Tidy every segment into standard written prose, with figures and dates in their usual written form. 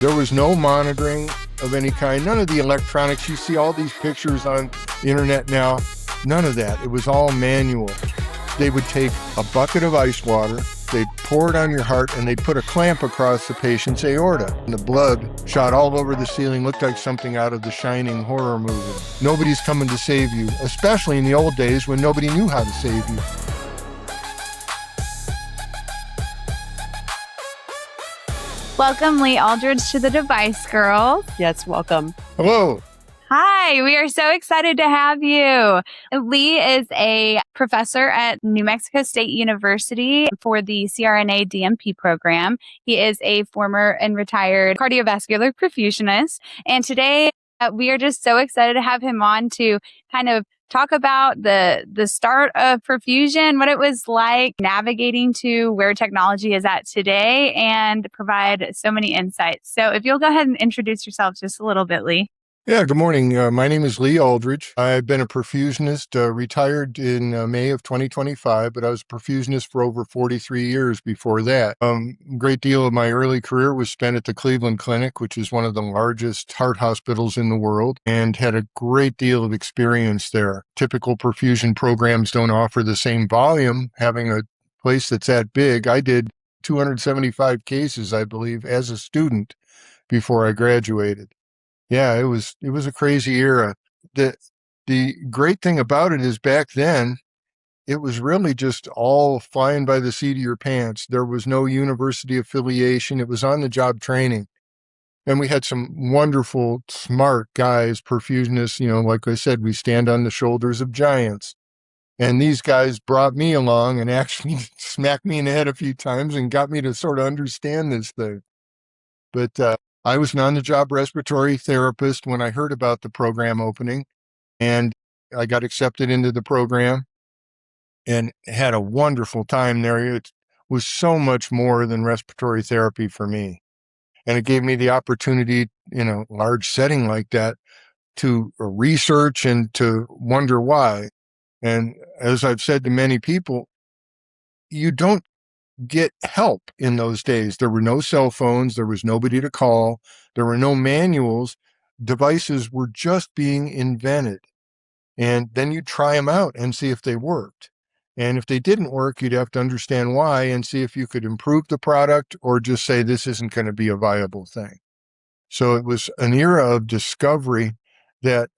There was no monitoring of any kind, none of the electronics. You see all these pictures on the internet now, none of that. It was all manual. They would take a bucket of ice water, they'd pour it on your heart, and they'd put a clamp across the patient's aorta. And the blood shot all over the ceiling, looked like something out of the Shining horror movie. Nobody's coming to save you, especially in the old days when nobody knew how to save you. Welcome, Lee Aldridge, to the Device Girls. Yes, welcome. Hello. Hi, we are so excited to have you. Lee is a professor at New Mexico State University for the CRNA DMP program. He is a former and retired cardiovascular perfusionist. And today we are just so excited to have him on to kind of talk about the start of perfusion, what it was like navigating to where technology is at today, and provide so many insights. So if you'll go ahead and introduce yourself just a little bit, Lee. Yeah, good morning. My name is Lee Aldridge. I've been a perfusionist, retired in May of 2025, but I was a perfusionist for over 43 years before that. A great deal of my early career was spent at the Cleveland Clinic, which is one of the largest heart hospitals in the world, and had a great deal of experience there. Typical perfusion programs don't offer the same volume. Having a place that's that big, I did 275 cases, I believe, as a student before I graduated. Yeah, it was a crazy era. The great thing about it is back then, it was really just all flying by the seat of your pants. There was no university affiliation. It was on the job training. And we had some wonderful, smart guys, perfusionists. Like I said, we stand on the shoulders of giants. And these guys brought me along and actually smacked me in the head a few times and got me to sort of understand this thing. But I was an on-the-job respiratory therapist when I heard about the program opening, and I got accepted into the program and had a wonderful time there. It was so much more than respiratory therapy for me. And it gave me the opportunity in a large setting like that to research and to wonder why. And as I've said to many people, you don't get help in those days. There were no cell phones. There was nobody to call. There were no manuals. Devices were just being invented. And then you'd try them out and see if they worked. And if they didn't work, you'd have to understand why and see if you could improve the product or just say this isn't going to be a viable thing. So it was an era of discovery that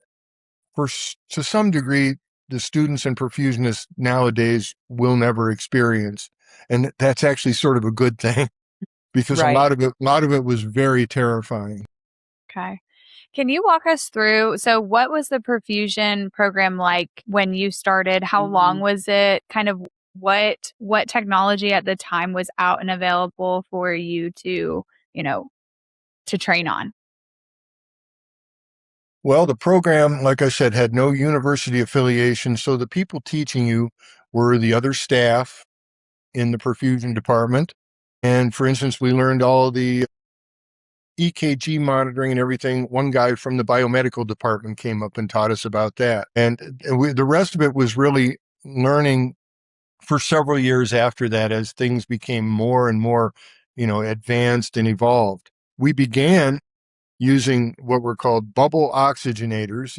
to some degree, the students and perfusionists nowadays will never experience. And that's actually sort of a good thing because Right. a lot of it was very terrifying. Okay. Can you walk us through, so what was the perfusion program like when you started? How long was it? Kind of what technology at the time was out and available for you to train on? Well, the program, like I said, had no university affiliation. So the people teaching you were the other staff in the perfusion department. And for instance, we learned all the EKG monitoring and everything. One guy from the biomedical department came up and taught us about that. And the rest of it was really learning for several years after that as things became more and more, advanced and evolved. We began using what were called bubble oxygenators.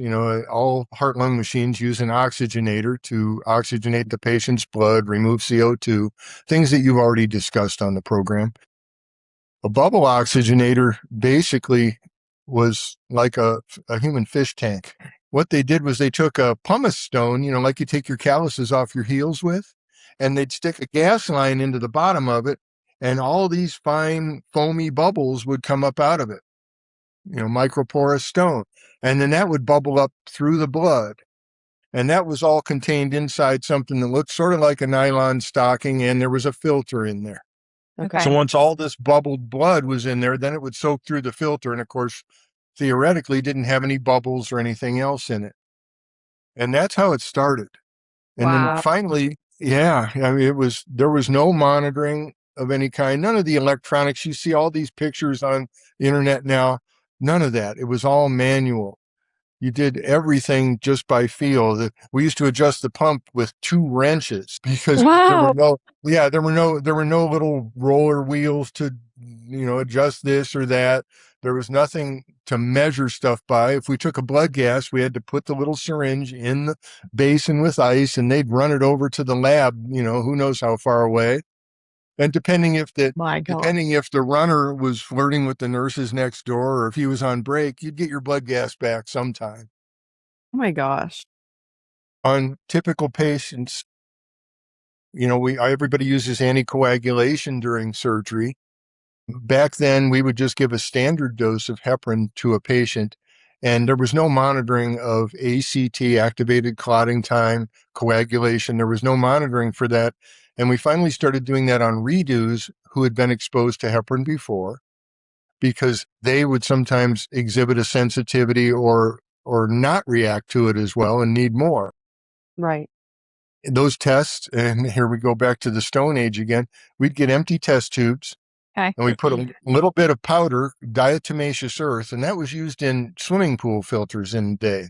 All heart-lung machines use an oxygenator to oxygenate the patient's blood, remove CO2, things that you've already discussed on the program. A bubble oxygenator basically was like a human fish tank. What they did was they took a pumice stone, like you take your calluses off your heels with, and they'd stick a gas line into the bottom of it, and all these fine foamy bubbles would come up out of it. Microporous stone. And then that would bubble up through the blood. And that was all contained inside something that looked sort of like a nylon stocking, and there was a filter in there. Okay. So once all this bubbled blood was in there, then it would soak through the filter. And of course, theoretically, didn't have any bubbles or anything else in it. And that's how it started. And Wow. then finally, there was no monitoring of any kind, none of the electronics. You see all these pictures on the internet now. None of that. It was all manual. You did everything just by feel. We used to adjust the pump with 2 wrenches because Wow. there were no little roller wheels to adjust this or that. There was nothing to measure stuff by. If we took a blood gas, we had to put the little syringe in the basin with ice and they'd run it over to the lab, who knows how far away. And My God. depending if the runner was flirting with the nurses next door or if he was on break, you'd get your blood gas back sometime. Oh my gosh. On typical patients, everybody uses anticoagulation during surgery. Back then, we would just give a standard dose of heparin to a patient, and there was no monitoring of ACT, activated clotting time, coagulation. There was no monitoring for that. And we finally started doing that on redos who had been exposed to heparin before, because they would sometimes exhibit a sensitivity or not react to it as well and need more. Right. Those tests, and here we go back to the Stone Age again, we'd get empty test tubes. Okay. And we put a little bit of powder, diatomaceous earth, and that was used in swimming pool filters in the day.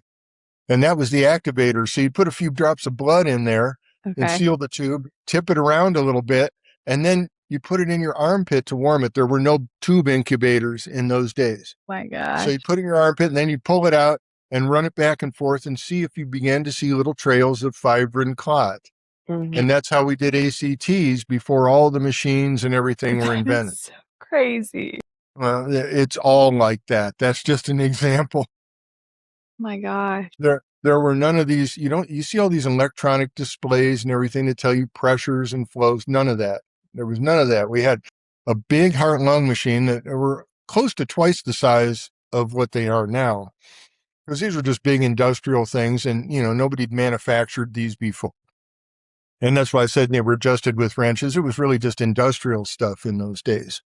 And that was the activator. So you'd put a few drops of blood in there and Okay. seal the tube, tip it around a little bit, and then you put it in your armpit to warm it. There were no tube incubators in those days. My gosh. So you put it in your armpit and then you pull it out and run it back and forth and see if you began to see little trails of fibrin clot. Mhm. And that's how we did ACTs before all the machines and everything were That invented. is so crazy. Well, it's all like that. That's just an example. My gosh. There were none of these. You see all these electronic displays and everything that tell you pressures and flows. None of that. There was none of that. We had a big heart lung machine that were close to twice the size of what they are now. Because these were just big industrial things and, nobody'd manufactured these before. And that's why I said they were adjusted with wrenches. It was really just industrial stuff in those days.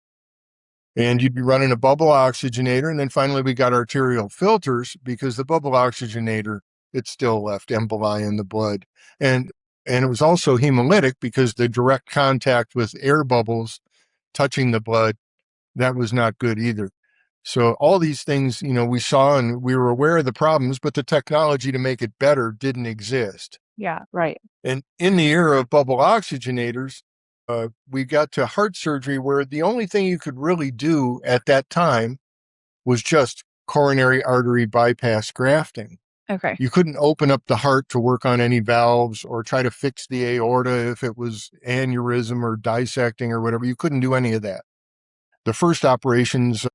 And you'd be running a bubble oxygenator. And then finally we got arterial filters because the bubble oxygenator, it still left emboli in the blood. And it was also hemolytic because the direct contact with air bubbles touching the blood, that was not good either. So all these things, we saw and we were aware of the problems, but the technology to make it better didn't exist. Yeah. Right. And in the era of bubble oxygenators, we got to heart surgery where the only thing you could really do at that time was just coronary artery bypass grafting. Okay. You couldn't open up the heart to work on any valves or try to fix the aorta if it was aneurysm or dissecting or whatever. You couldn't do any of that. The first operations,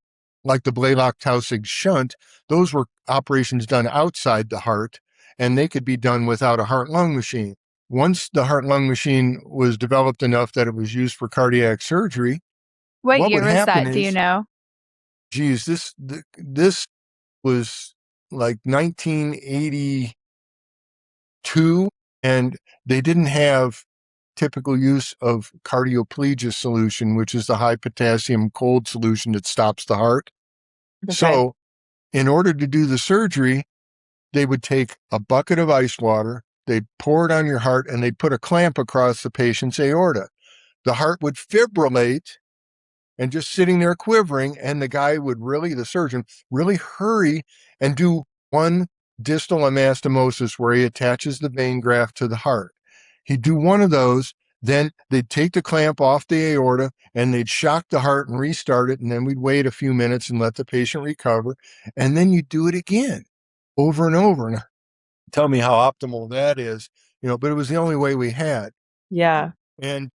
like the Blalock-Taussig shunt, those were operations done outside the heart, and they could be done without a heart-lung machine. Once the heart-lung machine was developed enough that it was used for cardiac surgery, What what year would was happen that? Do you is, know? geez, this was like 1982, and they didn't have typical use of cardioplegia solution, which is the high potassium cold solution that stops the heart. Okay. So in order to do the surgery, they would take a bucket of ice water, they'd pour it on your heart, and they'd put a clamp across the patient's aorta. The heart would fibrillate and just sitting there quivering, and the surgeon, really hurry and do one distal anastomosis where he attaches the vein graft to the heart. He'd do one of those, then they'd take the clamp off the aorta and they'd shock the heart and restart it, and then we'd wait a few minutes and let the patient recover, and then you'd do it again over and over. And tell me how optimal that is, but it was the only way we had. Yeah. And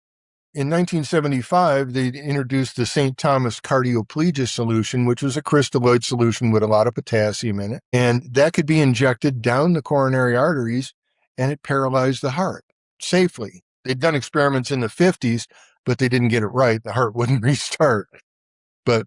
in 1975, they introduced the St. Thomas cardioplegia solution, which was a crystalloid solution with a lot of potassium in it. And that could be injected down the coronary arteries, and it paralyzed the heart safely. They'd done experiments in the 50s, but they didn't get it right. The heart wouldn't restart. But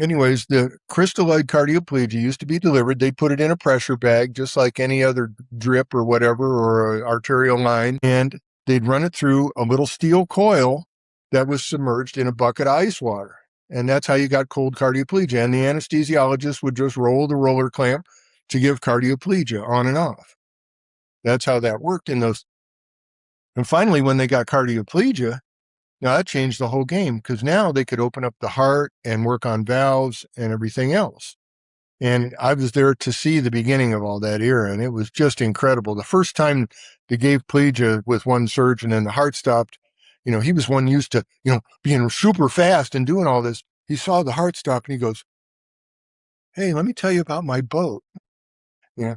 anyways, the crystalloid cardioplegia used to be delivered. They'd put it in a pressure bag, just like any other drip or whatever, or an arterial line. And they'd run it through a little steel coil that was submerged in a bucket of ice water. And that's how you got cold cardioplegia. And the anesthesiologist would just roll the roller clamp to give cardioplegia on and off. That's how that worked in those. And finally, when they got cardioplegia, now that changed the whole game because now they could open up the heart and work on valves and everything else. And I was there to see the beginning of all that era, and it was just incredible. The first time they gave plegia with one surgeon and the heart stopped, he was one used to, being super fast and doing all this. he saw the heart stop and he goes, "Hey, let me tell you about my boat." Yeah.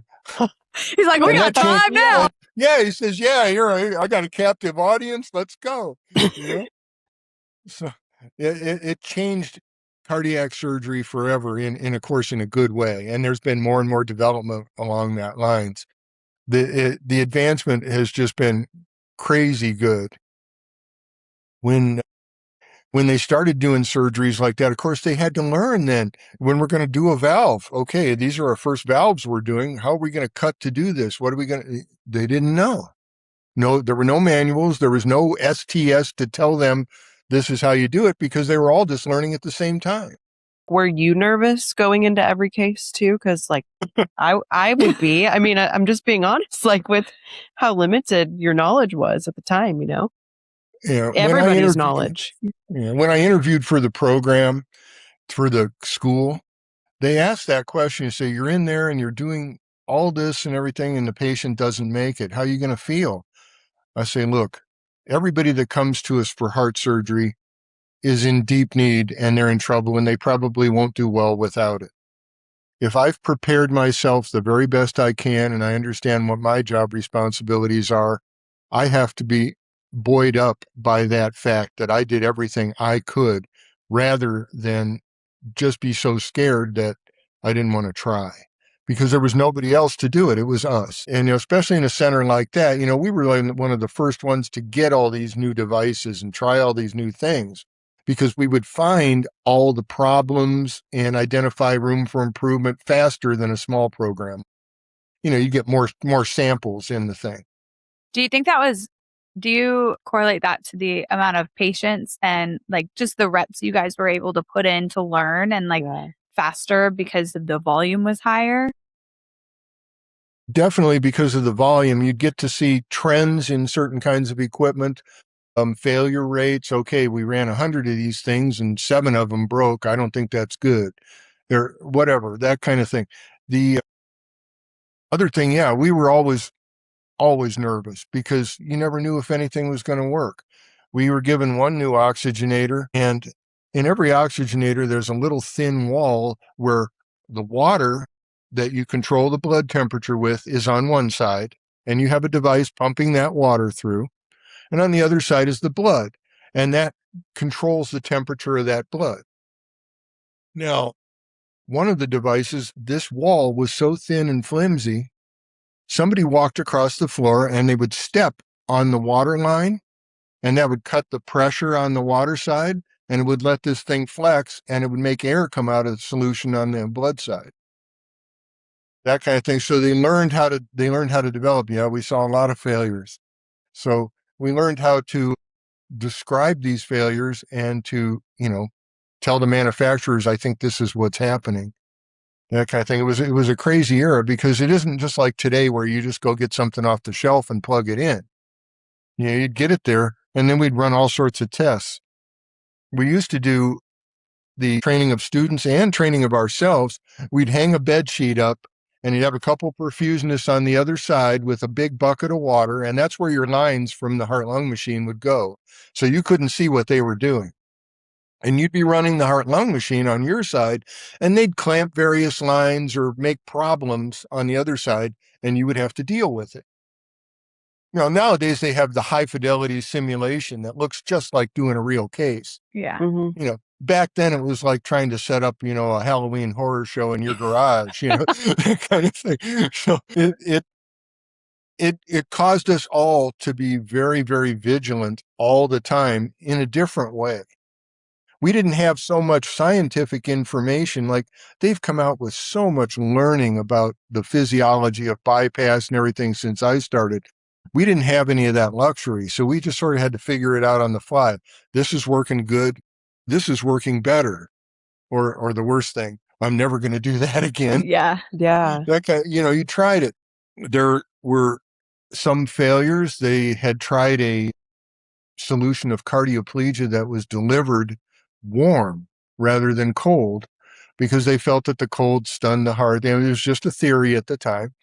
He's like, we got time now. Yeah, he says, "Yeah, here I got a captive audience. Let's go." So it changed cardiac surgery forever in of course in a good way. And there's been more and more development along that lines. The advancement has just been crazy good. When they started doing surgeries like that, of course, they had to learn then when we're going to do a valve. Okay, these are our first valves we're doing. How are we going to cut to do this? What are we going to? They didn't know. No, there were no manuals. There was no STS to tell them this is how you do it because they were all just learning at the same time. Were you nervous going into every case too? Because like I would be. I mean, I'm just being honest, like with how limited your knowledge was at the time, Yeah, everybody's knowledge. Yeah, when I interviewed for the program, for the school, they asked that question. You say, you're in there and you're doing all this and everything, and the patient doesn't make it. How are you going to feel? I say, look, everybody that comes to us for heart surgery is in deep need and they're in trouble and they probably won't do well without it. If I've prepared myself the very best I can and I understand what my job responsibilities are, I have to be buoyed up by that fact that I did everything I could rather than just be so scared that I didn't want to try because there was nobody else to do it. It was us. And especially in a center like that, we were like one of the first ones to get all these new devices and try all these new things because we would find all the problems and identify room for improvement faster than a small program. You get more samples in the thing. Do you correlate that to the amount of patients and like just the reps you guys were able to put in to learn and faster because the volume was higher? Definitely because of the volume, you'd get to see trends in certain kinds of equipment, failure rates. Okay, we ran 100 of these things and 7 of them broke. I don't think that's good. Whatever, that kind of thing. The other thing, yeah, we were always nervous because you never knew if anything was going to work. We were given one new oxygenator, and in every oxygenator, there's a little thin wall where the water that you control the blood temperature with is on one side, and you have a device pumping that water through. And on the other side is the blood, and that controls the temperature of that blood. Now, one of the devices, this wall was so thin and flimsy, somebody walked across the floor and they would step on the water line, and that would cut the pressure on the water side, and it would let this thing flex, and it would make air come out of the solution on the blood side. That kind of thing. So they learned how to develop. Yeah, we saw a lot of failures. So we learned how to describe these failures and to, tell the manufacturers, I think this is what's happening. That kind of thing. It was a crazy era because it isn't just like today where you just go get something off the shelf and plug it in. You'd get it there and then we'd run all sorts of tests. We used to do the training of students and training of ourselves. We'd hang a bed sheet up and you'd have a couple perfusionists on the other side with a big bucket of water. And that's where your lines from the heart-lung machine would go. So you couldn't see what they were doing. And you'd be running the heart-lung machine on your side, and they'd clamp various lines or make problems on the other side, and you would have to deal with it. Nowadays they have the high-fidelity simulation that looks just like doing a real case. Yeah. Mm-hmm. Back then it was like trying to set up, a Halloween horror show in your garage, that kind of thing. So it caused us all to be very, very vigilant all the time in a different way. We didn't have so much scientific information. Like they've come out with so much learning about the physiology of bypass and everything since I started. We didn't have any of that luxury. So we just sort of had to figure it out on the fly. This is working good. This is working better. Or the worst thing, I'm never going to do that again. Yeah. Yeah. That kind, you tried it. There were some failures. They had tried a solution of cardioplegia that was delivered warm rather than cold because they felt that the cold stunned the heart. It was just a theory at the time.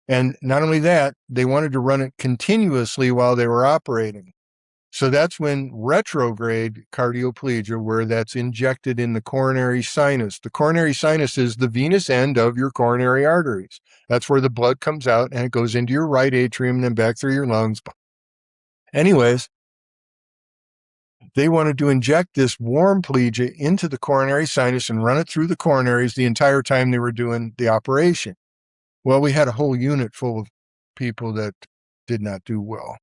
And not only that, they wanted to run it continuously while they were operating. So that's when retrograde cardioplegia, where that's injected in the coronary sinus. The coronary sinus is the venous end of your coronary arteries. That's where the blood comes out and it goes into your right atrium and then back through your lungs. Anyways, they wanted to inject this warm plegia into the coronary sinus and run it through the coronaries the entire time they were doing the operation. Well, we had a whole unit full of people that did not do well.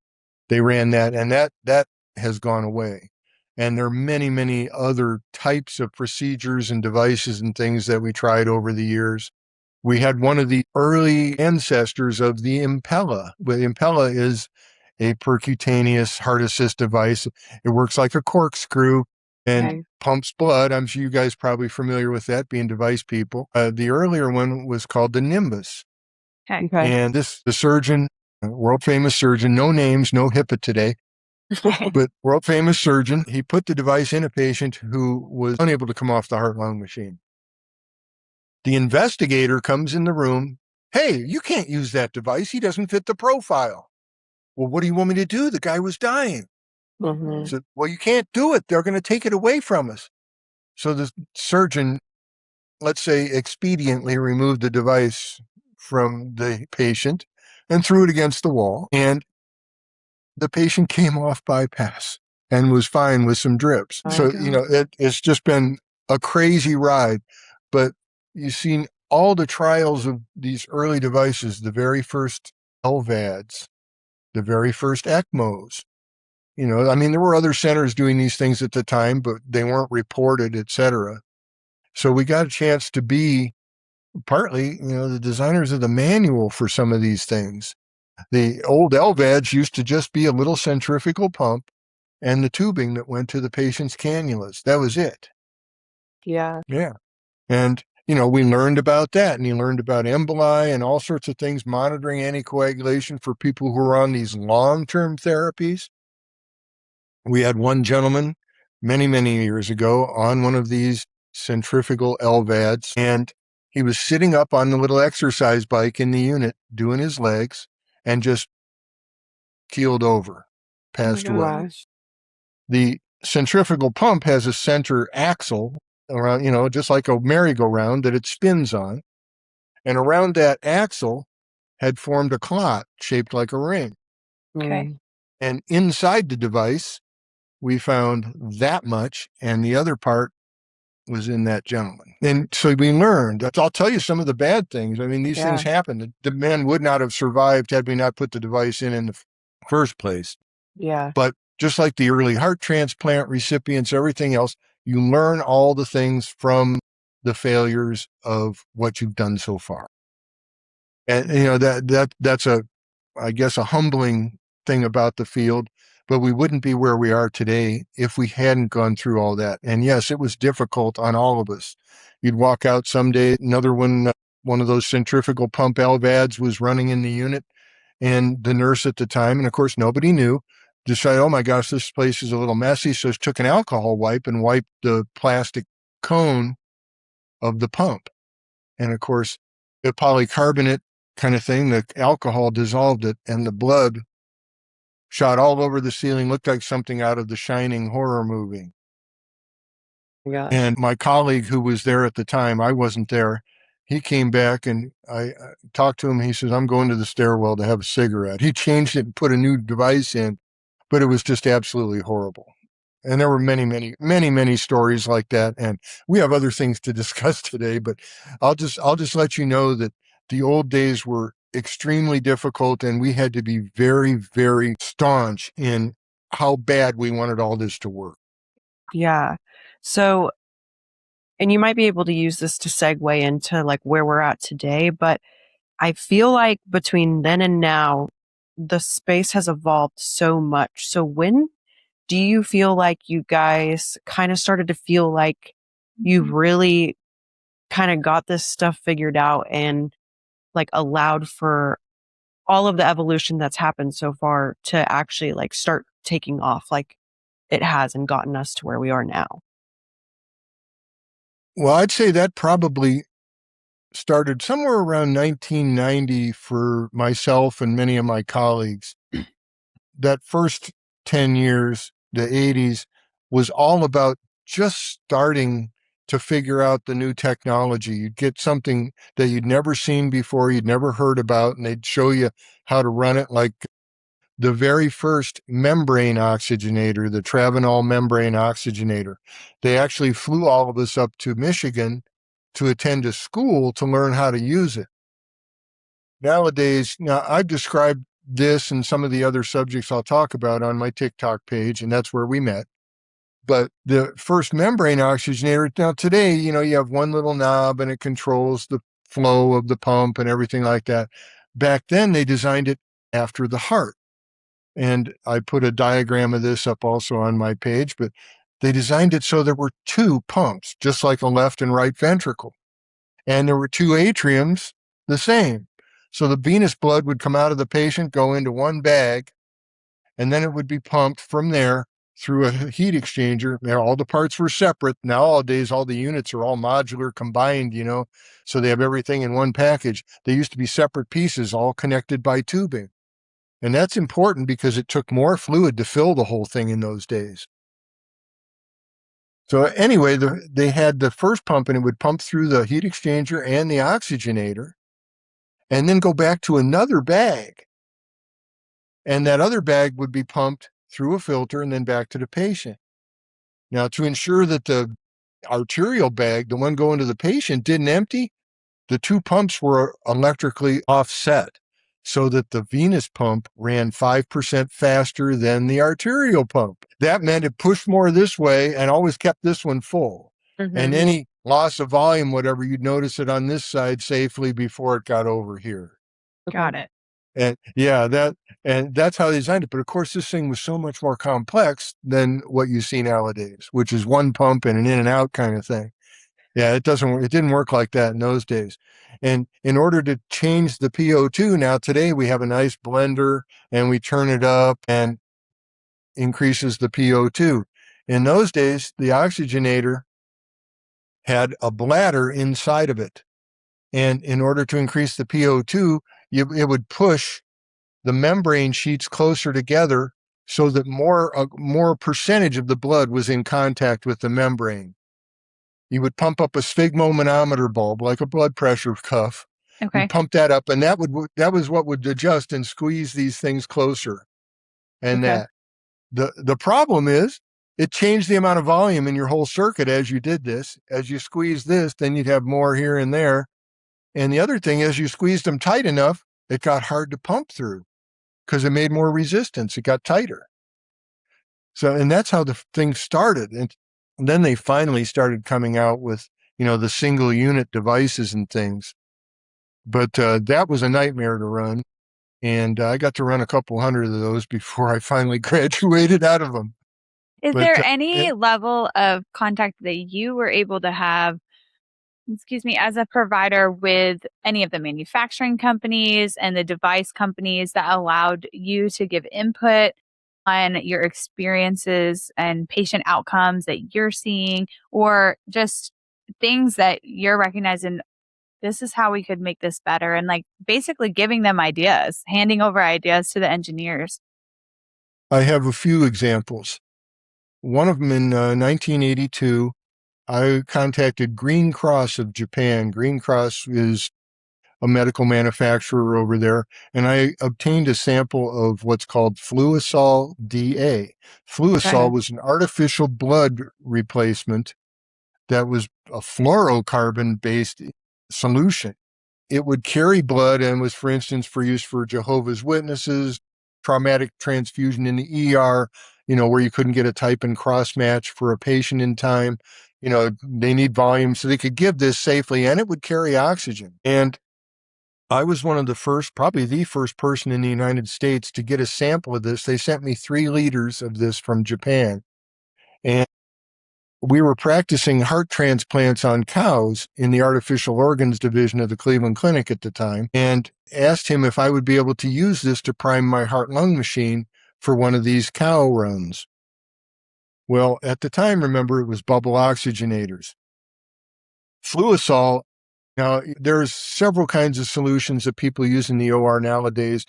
They ran that, and that has gone away. And there are many, many other types of procedures and devices and things that we tried over the years. We had one of the early ancestors of the Impella. The Impella is a percutaneous heart assist device. It works like a corkscrew and pumps blood. I'm sure you guys are probably familiar with that, being device people. The earlier one was called the Nimbus. Okay. And the surgeon, world famous surgeon, no names, no HIPAA today, but world famous surgeon, he put the device in a patient who was unable to come off the heart-lung machine. The investigator comes in the room. Hey, you can't use that device. He doesn't fit the profile. Well, what do you want me to do? The guy was dying. So, well, you can't do it. They're going to take it away from us. So the surgeon, let's say, expediently removed the device from the patient and threw it against the wall. And the patient came off bypass and was fine with some drips. So, it's just been a crazy ride. But you've seen all the trials of these early devices, the very first LVADs, the very first ECMOs. There were other centers doing these things at the time, but they weren't reported, et cetera. So we got a chance to be partly, the designers of the manual for some of these things. The old LVADs used to just be a little centrifugal pump and the tubing that went to the patient's cannulas. That was it. Yeah. Yeah. And, we learned about that, and you learned about emboli and all sorts of things, monitoring anticoagulation for people who are on these long-term therapies. We had one gentleman many, many years ago on one of these centrifugal LVADs, and he was sitting up on the little exercise bike in the unit doing his legs and just keeled over, passed away. The centrifugal pump has a center axle around, just like a merry-go-round that it spins on. And around that axle had formed a clot shaped like a ring. Okay. And inside the device, we found that much, and the other part was in that gentleman. And so we learned. I'll tell you some of the bad things. These things happened. The man would not have survived had we not put the device in the first place. Yeah. But just like the early heart transplant recipients, everything else, you learn all the things from the failures of what you've done so far. And, that's I guess, a humbling thing about the field. But we wouldn't be where we are today if we hadn't gone through all that. And yes, it was difficult on all of us. You'd walk out someday, another one of those centrifugal pump LVADs was running in the unit, and the nurse at the time, and of course nobody knew, decided, oh my gosh, this place is a little messy. So she took an alcohol wipe and wiped the plastic cone of the pump. And of course, the polycarbonate kind of thing, the alcohol dissolved it, and the blood shot all over the ceiling, looked like something out of the Shining horror movie. Yeah. And my colleague who was there at the time, I wasn't there, he came back and I talked to him. He says, I'm going to the stairwell to have a cigarette. He changed it and put a new device in, but it was just absolutely horrible. And there were many, many, many, many stories like that. And we have other things to discuss today, but I'll just let you know that the old days were extremely difficult, and we had to be very, very staunch in how bad we wanted all this to work. Yeah. So, and you might be able to use this to segue into like where we're at today, but I feel like between then and now, the space has evolved so much. So when do you feel like you guys kind of started to feel like you've really kind of got this stuff figured out and like allowed for all of the evolution that's happened so far to actually like start taking off like it has and gotten us to where we are now? Well, I'd say that probably started somewhere around 1990 for myself and many of my colleagues. That first 10 years, the 80s, was all about just starting to figure out the new technology. You'd get something that you'd never seen before, you'd never heard about, and they'd show you how to run it, like the very first membrane oxygenator, the Travenol membrane oxygenator. They actually flew all of us up to Michigan to attend a school to learn how to use it. Nowadays, now I've described this and some of the other subjects I'll talk about on my TikTok page, and that's where we met. But the first membrane oxygenator, now today, you have one little knob and it controls the flow of the pump and everything like that. Back then, they designed it after the heart. And I put a diagram of this up also on my page, but they designed it so there were two pumps, just like a left and right ventricle. And there were two atriums, the same. So the venous blood would come out of the patient, go into one bag, and then it would be pumped from there through a heat exchanger. Now, all the parts were separate. Nowadays, all the units are all modular, combined, so they have everything in one package. They used to be separate pieces, all connected by tubing. And that's important because it took more fluid to fill the whole thing in those days. So anyway, they had the first pump, and it would pump through the heat exchanger and the oxygenator, and then go back to another bag. And that other bag would be pumped through a filter and then back to the patient. Now, to ensure that the arterial bag, the one going to the patient, didn't empty, the two pumps were electrically offset so that the venous pump ran 5% faster than the arterial pump. That meant it pushed more this way and always kept this one full. Mm-hmm. And any loss of volume, whatever, you'd notice it on this side safely before it got over here. Got it. And yeah, that's how they designed it. But of course, this thing was so much more complex than what you see nowadays, which is one pump and an in and out kind of thing. Yeah, it didn't work like that in those days. And in order to change the PO2, now today we have a nice blender and we turn it up and increases the PO2. In those days, the oxygenator had a bladder inside of it. And in order to increase the PO2, it would push the membrane sheets closer together so that more percentage of the blood was in contact with the membrane. You would pump up a sphygmomanometer bulb, like a blood pressure cuff. Okay. You'd pump that up, and that was what would adjust and squeeze these things closer. And Okay. the problem is it changed the amount of volume in your whole circuit as you did this. As you squeeze this, then you'd have more here and there. And the other thing is, you squeezed them tight enough, it got hard to pump through because it made more resistance. It got tighter. So, and that's how the thing started. And then they finally started coming out with, the single unit devices and things. But that was a nightmare to run. And I got to run a couple hundred of those before I finally graduated out of them. Is But, there any level of contact that you were able to have, as a provider with any of the manufacturing companies and the device companies that allowed you to give input on your experiences and patient outcomes that you're seeing, or just things that you're recognizing, this is how we could make this better, and like basically giving them ideas, handing over ideas to the engineers? I have a few examples. One of them in 1982, I contacted Green Cross of Japan. Green Cross is a medical manufacturer over there, and I obtained a sample of what's called Fluisol DA. Fluisol was an artificial blood replacement that was a fluorocarbon-based solution. It would carry blood and was, for instance, for use for Jehovah's Witnesses, traumatic transfusion in the ER, where you couldn't get a type and cross match for a patient in time. They need volume, so they could give this safely, and it would carry oxygen. And I was one of the first, probably the first person in the United States to get a sample of this. They sent me 3 liters of this from Japan. And we were practicing heart transplants on cows in the artificial organs division of the Cleveland Clinic at the time, and asked him if I would be able to use this to prime my heart-lung machine for one of these cow runs. Well, at the time, remember, it was bubble oxygenators. Fluisol, now there's several kinds of solutions that people use in the OR nowadays.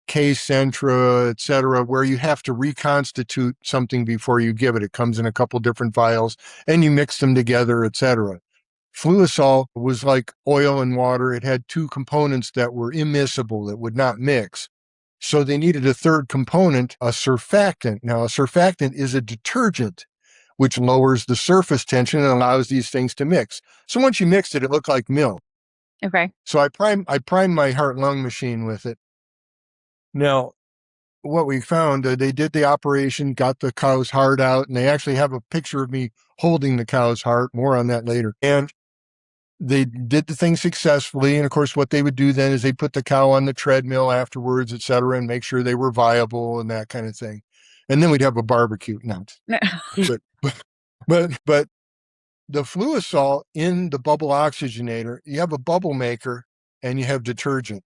K-Centra, et cetera, where you have to reconstitute something before you give it. It comes in a couple different vials and you mix them together, et cetera. Fluosol was like oil and water. It had two components that were immiscible, that would not mix. So they needed a third component, a surfactant. Now, a surfactant is a detergent, which lowers the surface tension and allows these things to mix. So once you mixed it, it looked like milk. Okay. So I primed my heart-lung machine with it. Now, what we found, they did the operation, got the cow's heart out, and they actually have a picture of me holding the cow's heart. More on that later. And they did the thing successfully. And of course, what they would do then is they put the cow on the treadmill afterwards, et cetera, and make sure they were viable and that kind of thing. And then we'd have a barbecue. No, but the fluosol in the bubble oxygenator, you have a bubble maker and you have detergent.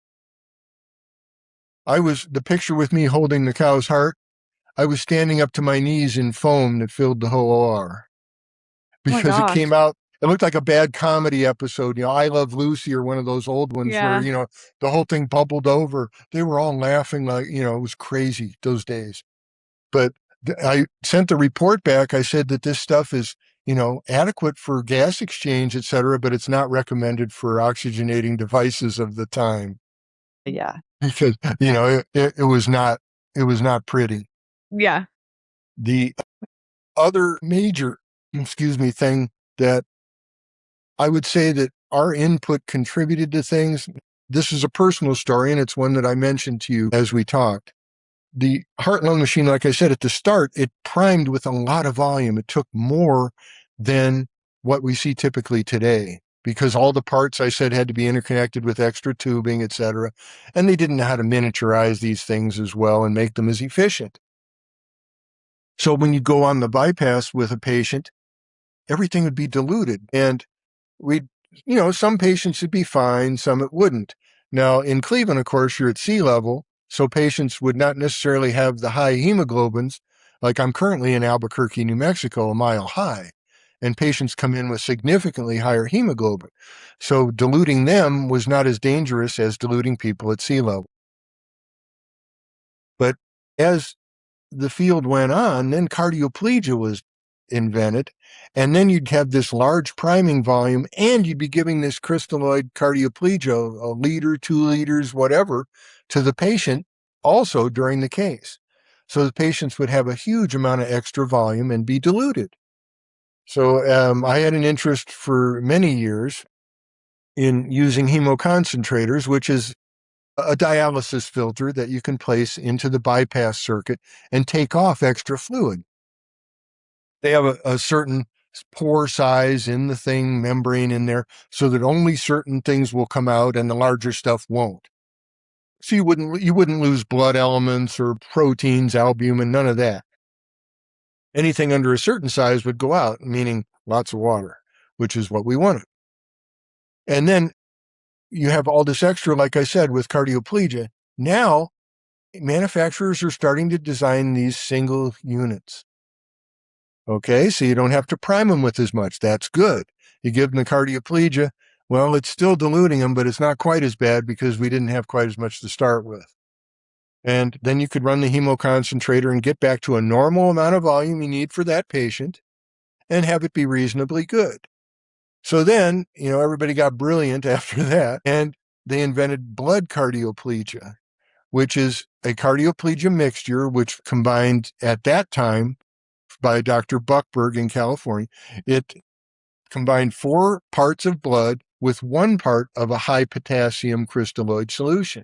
The picture with me holding the cow's heart, I was standing up to my knees in foam that filled the whole OR because it came out. It looked like a bad comedy episode, I Love Lucy or one of those old ones where, the whole thing bubbled over. They were all laughing like, it was crazy those days. But I sent the report back. I said that this stuff is, adequate for gas exchange, et cetera, but it's not recommended for oxygenating devices of the time. Yeah. Because, it was not pretty. Yeah. The other major, thing that I would say that our input contributed to things. This is a personal story, and it's one that I mentioned to you as we talked. The heart-lung machine, like I said at the start, it primed with a lot of volume. It took more than what we see typically today because all the parts I said had to be interconnected with extra tubing, et cetera. And they didn't know how to miniaturize these things as well and make them as efficient. So when you go on the bypass with a patient, everything would be diluted. And some patients would be fine, some it wouldn't. Now, in Cleveland, of course, you're at sea level, so patients would not necessarily have the high hemoglobins, like I'm currently in Albuquerque, New Mexico, a mile high, and patients come in with significantly higher hemoglobin. So diluting them was not as dangerous as diluting people at sea level. But as the field went on, then cardioplegia was invented, and then you'd have this large priming volume, and you'd be giving this crystalloid cardioplegia, a liter, 2 liters, whatever, to the patient also during the case. So the patients would have a huge amount of extra volume and be diluted. So I had an interest for many years in using hemoconcentrators, which is a dialysis filter that you can place into the bypass circuit and take off extra fluid. They have a certain pore size in the thing, membrane in there, so that only certain things will come out and the larger stuff won't. So you wouldn't lose blood elements or proteins, albumin, none of that. Anything under a certain size would go out, meaning lots of water, which is what we wanted. And then you have all this extra, like I said, with cardioplegia. Now, manufacturers are starting to design these single units. Okay, so you don't have to prime them with as much. That's good. You give them the cardioplegia, well, it's still diluting them, but it's not quite as bad because we didn't have quite as much to start with. And then you could run the hemoconcentrator and get back to a normal amount of volume you need for that patient and have it be reasonably good. So then, everybody got brilliant after that, and they invented blood cardioplegia, which is a cardioplegia mixture, which combined at that time by Dr. Buckberg in California. It combined 4 parts of blood with 1 part of a high potassium crystalloid solution.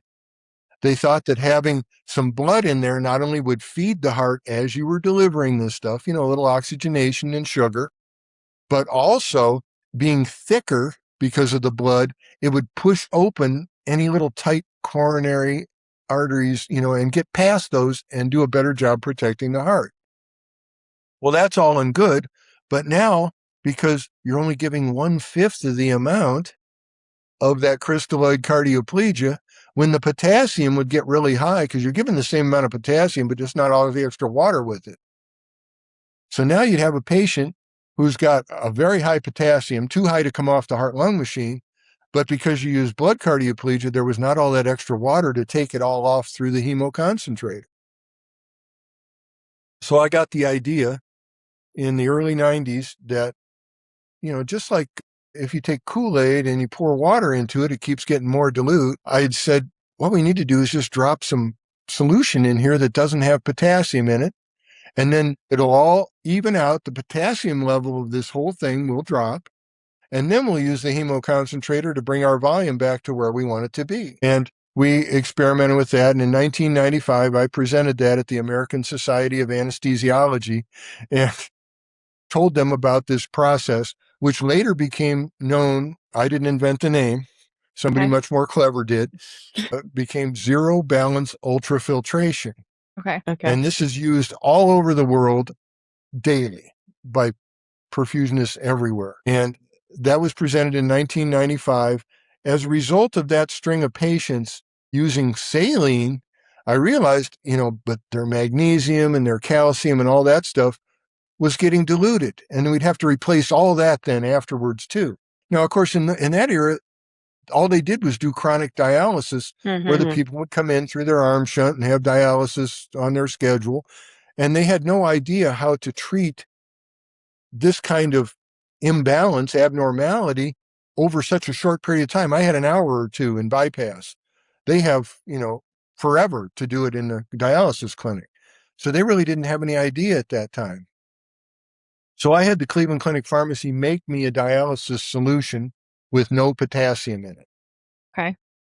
They thought that having some blood in there not only would feed the heart as you were delivering this stuff, a little oxygenation and sugar, but also being thicker because of the blood, it would push open any little tight coronary arteries, and get past those and do a better job protecting the heart. Well, that's all and good, but now, because you're only giving 1/5 of the amount of that crystalloid cardioplegia, when the potassium would get really high, because you're giving the same amount of potassium, but just not all of the extra water with it. So now you'd have a patient who's got a very high potassium, too high to come off the heart-lung machine, But because you use blood cardioplegia, there was not all that extra water to take it all off through the hemoconcentrator. So I got the idea in the early 90s that, just like if you take Kool-Aid and you pour water into it, it keeps getting more dilute. I had said, what we need to do is just drop some solution in here that doesn't have potassium in it. And then it'll all even out. The potassium level of this whole thing will drop. And then we'll use the hemoconcentrator to bring our volume back to where we want it to be. And we experimented with that. And in 1995, I presented that at the American Society of Anesthesiology and told them about this process, which later became known. I didn't invent the name. Somebody much more clever did. Became zero balance ultrafiltration. Okay. And this is used all over the world daily by perfusionists everywhere. And that was presented in 1995. As a result of that string of patients using saline, I realized, but their magnesium and their calcium and all that stuff was getting diluted. And we'd have to replace all that then afterwards too. Now, of course, in that era, all they did was do chronic dialysis, where the people would come in through their arm shunt and have dialysis on their schedule. And they had no idea how to treat this kind of imbalance, abnormality over such a short period of time. I had an hour or two in bypass. They have, forever to do it in the dialysis clinic. So they really didn't have any idea at that time. So I had the Cleveland Clinic Pharmacy make me a dialysis solution with no potassium in it. Okay.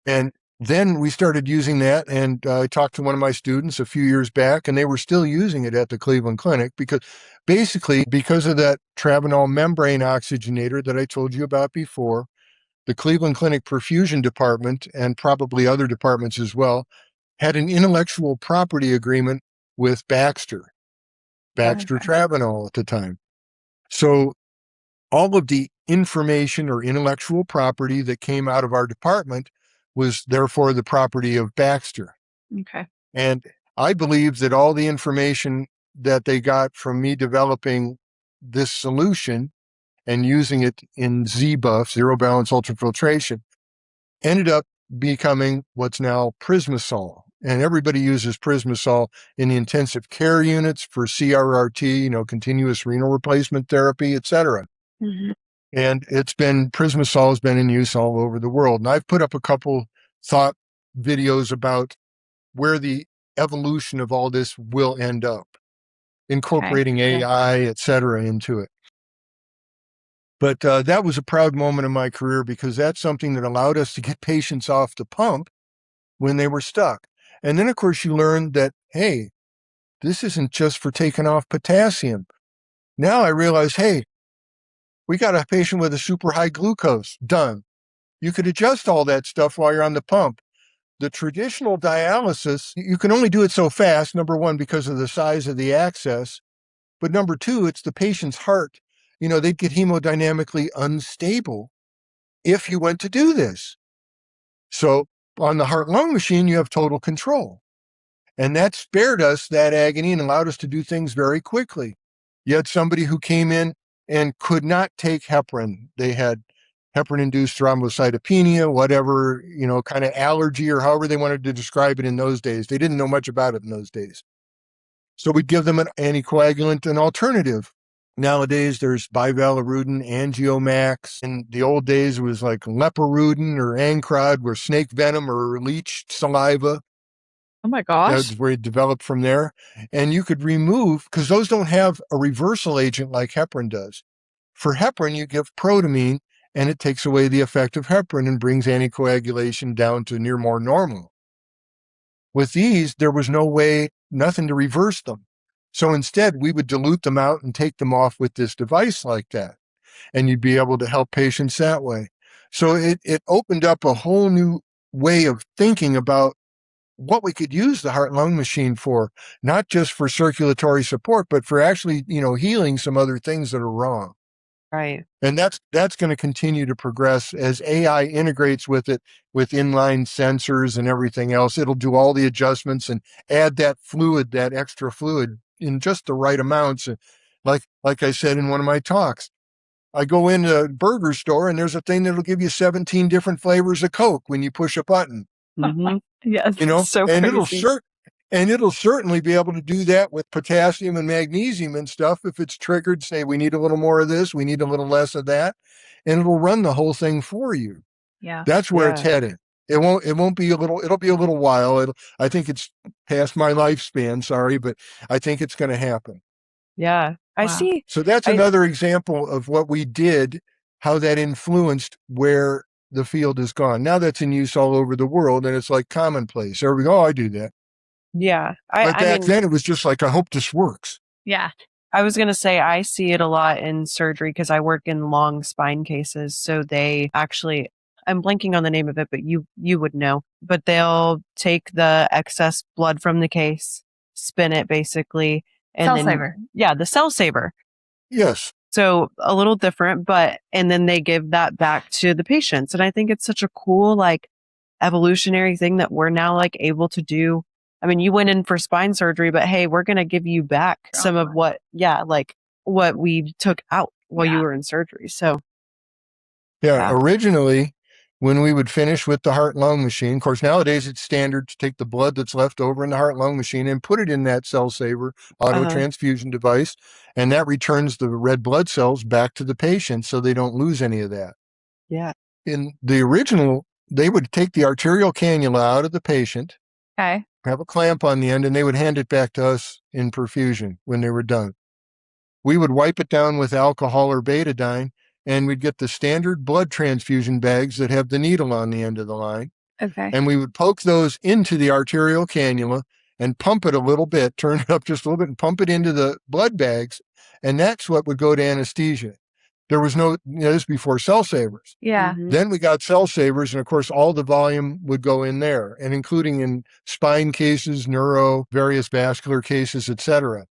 And then we started using that, and I talked to one of my students a few years back, and they were still using it at the Cleveland Clinic because of that Travenol membrane oxygenator that I told you about before, the Cleveland Clinic perfusion department, and probably other departments as well, had an intellectual property agreement with Baxter Travenol at the time. So all of the information or intellectual property that came out of our department was therefore the property of Baxter. Okay. And I believe that all the information that they got from me developing this solution and using it in ZBUF, zero balance ultrafiltration, ended up becoming what's now Prismasol. And everybody uses Prismasol in the intensive care units for CRRT, continuous renal replacement therapy, et cetera. And Prismasol has been in use all over the world. And I've put up a couple thought videos about where the evolution of all this will end up, incorporating AI, et cetera, into it. But that was a proud moment in my career because that's something that allowed us to get patients off the pump when they were stuck. And then, of course, you learn that, hey, this isn't just for taking off potassium. Now I realize, hey, we got a patient with a super high glucose. Done. You could adjust all that stuff while you're on the pump. The traditional dialysis, you can only do it so fast, number one, because of the size of the access. But number two, it's the patient's heart. They'd get hemodynamically unstable if you went to do this. So on the heart-lung machine, you have total control. And that spared us that agony and allowed us to do things very quickly. You had somebody who came in and could not take heparin. They had heparin-induced thrombocytopenia, whatever, kind of allergy or however they wanted to describe it in those days. They didn't know much about it in those days. So we'd give them an anticoagulant, an alternative. Nowadays, there's bivalirudin, Angiomax. In the old days, it was like leporudin or Ancrod, where snake venom or leached saliva. Oh my gosh. That's where it developed from there. And you could remove, because those don't have a reversal agent like heparin does. For heparin, you give protamine, and it takes away the effect of heparin and brings anticoagulation down to near more normal. With these, there was no way, nothing to reverse them. So instead, we would dilute them out and take them off with this device like that. And you'd be able to help patients that way. So it opened up a whole new way of thinking about what we could use the heart-lung machine for, not just for circulatory support, but for actually, healing some other things that are wrong. Right. And that's going to continue to progress as AI integrates with it, with inline sensors and everything else. It'll do all the adjustments and add that fluid, that extra fluid in just the right amounts. Like I said in one of my talks, I go into a burger store and there's a thing that'll give you 17 different flavors of Coke when you push a button, Mm-hmm. Yes. So and crazy. it'll certainly be able to do that with potassium and magnesium and stuff if it's triggered. Say we need a little more of this, we need a little less of that, and it'll run the whole thing for you. Yeah. That's where it's Yeah. headed. It won't be a little. It'll be a little while. I think it's past my lifespan. Sorry, but I think it's going to happen. Yeah. I Wow. see. So that's another example of what we did, how that influenced where the field has gone. Now that's in use all over the world, and it's like commonplace. There we go. I do that. Yeah. But I back mean, then it was just like, I hope this works. Yeah. I was going to say I see it a lot in surgery because I work in long spine cases. So they actually, I'm blanking on the name of it, but you would know. But they'll take the excess blood from the case, spin it basically, and Cell then saver. yeah, the cell saver. Yes. So a little different, and then they give that back to the patients. And I think it's such a cool, like, evolutionary thing that we're now like able to do. I mean, you went in for spine surgery, but hey, we're going to give you back some of what we took out while you were in surgery. So yeah. Originally, when we would finish with the heart lung machine, of course, nowadays it's standard to take the blood that's left over in the heart lung machine and put it in that cell saver auto transfusion device. And that returns the red blood cells back to the patient so they don't lose any of that. Yeah. In the original, they would take the arterial cannula out of the patient, Okay. have a clamp on the end, and they would hand it back to us in perfusion when they were done. We would wipe it down with alcohol or betadine, and we'd get the standard blood transfusion bags that have the needle on the end of the line. Okay. And we would poke those into the arterial cannula and pump it a little bit, turn it up just a little bit and pump it into the blood bags. And that's what would go to anesthesia. There was no, this is before cell savers. Yeah. Then we got cell savers, and of course, all the volume would go in there, and including in spine cases, neuro, various vascular cases, etc.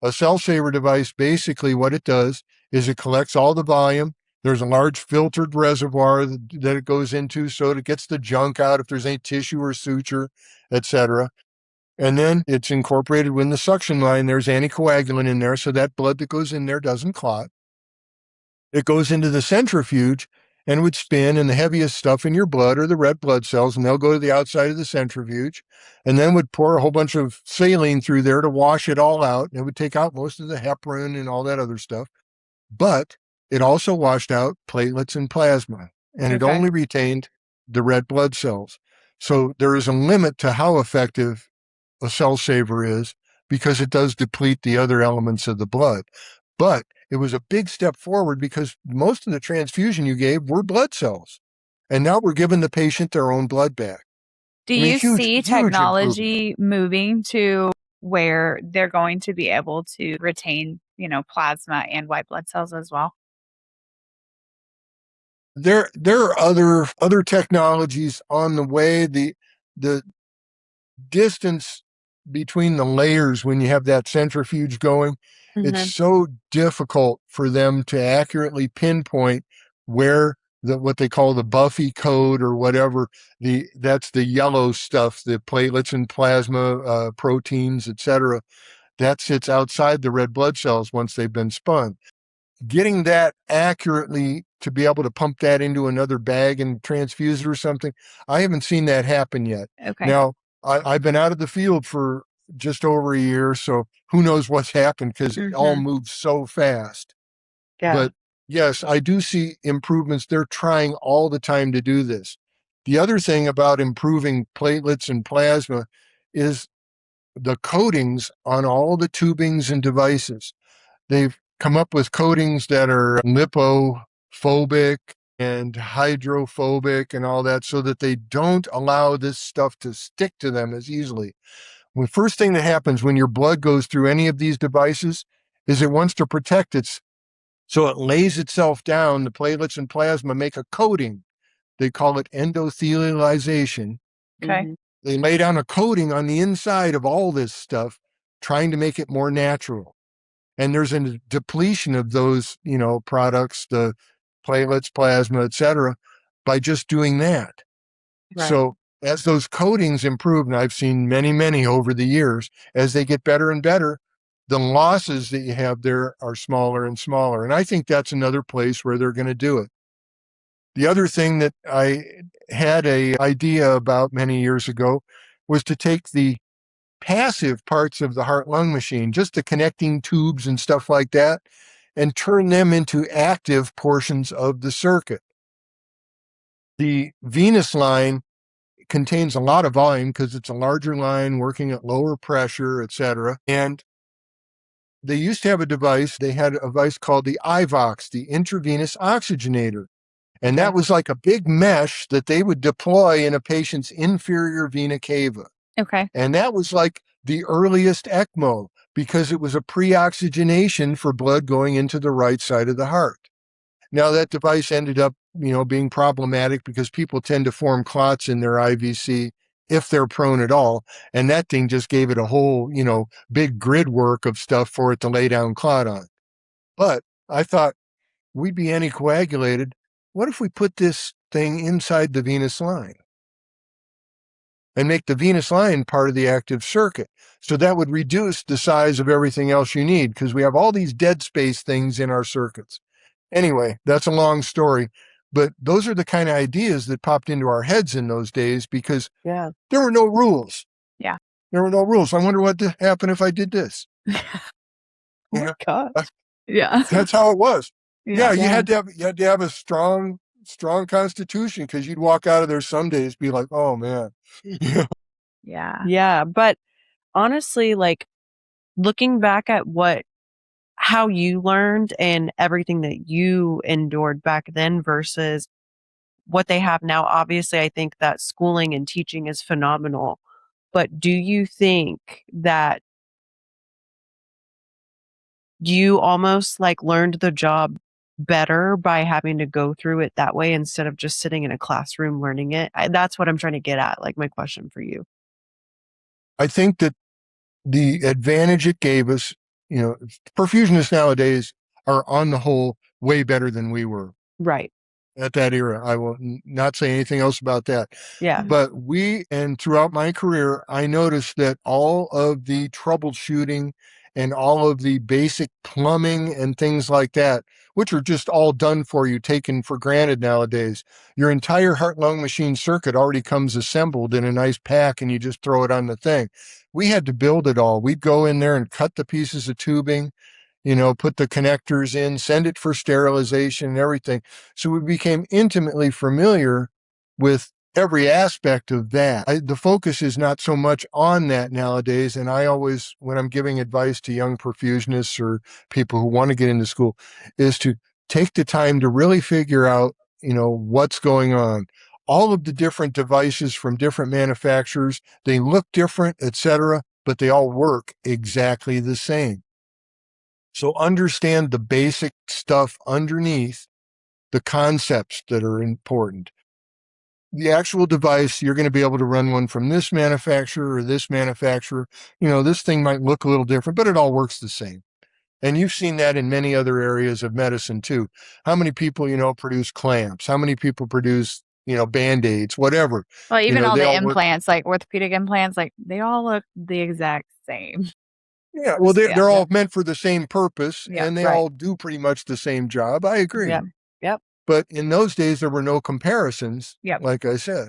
A cell saver device, basically what it does is it collects all the volume. There's a large filtered reservoir that it goes into so it gets the junk out if there's any tissue or suture, etc. And then it's incorporated with the suction line. There's anticoagulant in there, so that blood that goes in there doesn't clot. It goes into the centrifuge and would spin, and the heaviest stuff in your blood are the red blood cells, and they'll go to the outside of the centrifuge, and then would pour a whole bunch of saline through there to wash it all out, and it would take out most of the heparin and all that other stuff. But it also washed out platelets and plasma, and it only retained the red blood cells. So there is a limit to how effective a cell saver is because it does deplete the other elements of the blood. But it was a big step forward because most of the transfusion you gave were blood cells. And now we're giving the patient their own blood back. Do you see technology moving to where they're going to be able to retain, plasma and white blood cells as well? There are other technologies on the way. The distance between the layers when you have that centrifuge going, it's so difficult for them to accurately pinpoint where what they call the Buffy code or whatever, that's the yellow stuff, the platelets and plasma proteins, etc. That sits outside the red blood cells once they've been spun. Getting that accurately to be able to pump that into another bag and transfuse it or something, I haven't seen that happen yet. Okay. Now, I've been out of the field for just over a year, so who knows what's happened because it all moves so fast. Yeah. But yes, I do see improvements. They're trying all the time to do this. The other thing about improving platelets and plasma is the coatings on all the tubings and devices. They've come up with coatings that are lipophobic and hydrophobic and all that so that they don't allow this stuff to stick to them as easily. The first thing that happens when your blood goes through any of these devices is it wants to protect its, so it lays itself down. The platelets and plasma make a coating. They call it endothelialization. Okay. They lay down a coating on the inside of all this stuff, trying to make it more natural. And there's a depletion of those, products, the platelets, plasma, et cetera, by just doing that. Right. So as those coatings improve, and I've seen many, many over the years, as they get better and better, the losses that you have there are smaller and smaller. And I think that's another place where they're going to do it. The other thing that I had an idea about many years ago was to take the passive parts of the heart-lung machine, just the connecting tubes and stuff like that, and turn them into active portions of the circuit. The venous line contains a lot of volume because it's a larger line working at lower pressure, etc. And they used to have a device. They had a device called the iVox, the intravenous oxygenator. And that was like a big mesh that they would deploy in a patient's inferior vena cava. Okay. And that was like the earliest ECMO because it was a pre-oxygenation for blood going into the right side of the heart. Now that device ended up, being problematic because people tend to form clots in their IVC if they're prone at all. And that thing just gave it a whole, big grid work of stuff for it to lay down clot on. But I thought we'd be anticoagulated. What if we put this thing inside the venous line and make the venous line part of the active circuit? So that would reduce the size of everything else you need because we have all these dead space things in our circuits. Anyway, that's a long story, but those are the kind of ideas that popped into our heads in those days because there were no rules. Yeah. There were no rules. I wonder what would happen if I did this. Oh my God. Yeah. That's how it was. Yeah, you Yeah. had to have a strong constitution because you'd walk out of there some days be like, oh man. Yeah. Yeah. But honestly, like looking back at how you learned and everything that you endured back then versus what they have now, obviously, I think that schooling and teaching is phenomenal. But do you think that you almost like learned the job better by having to go through it that way instead of just sitting in a classroom learning it? That's what I'm trying to get at. Like my question for you. I think that the advantage it gave us, perfusionists nowadays are on the whole way better than we were. Right. At that era. I will not say anything else about that. Yeah. But and throughout my career, I noticed that all of the troubleshooting and all of the basic plumbing and things like that, which are just all done for you, taken for granted nowadays. Your entire heart-lung machine circuit already comes assembled in a nice pack and you just throw it on the thing. We had to build it all. We'd go in there and cut the pieces of tubing, put the connectors in, send it for sterilization and everything. So we became intimately familiar with every aspect of that. The focus is not so much on that nowadays. And I always, when I'm giving advice to young perfusionists or people who want to get into school, is to take the time to really figure out, what's going on. All of the different devices from different manufacturers, they look different, etc., but they all work exactly the same. So understand the basic stuff underneath the concepts that are important. The actual device, you're going to be able to run one from this manufacturer or this manufacturer. This thing might look a little different, but it all works the same. And you've seen that in many other areas of medicine too. How many people, produce clamps? How many people produce, Band-Aids, whatever. Well, even all the implants, like orthopedic implants, like they all look the exact same. Yeah, well, they're all meant for the same purpose, and they all do pretty much the same job. I agree. Yep. But in those days, there were no comparisons, like I said.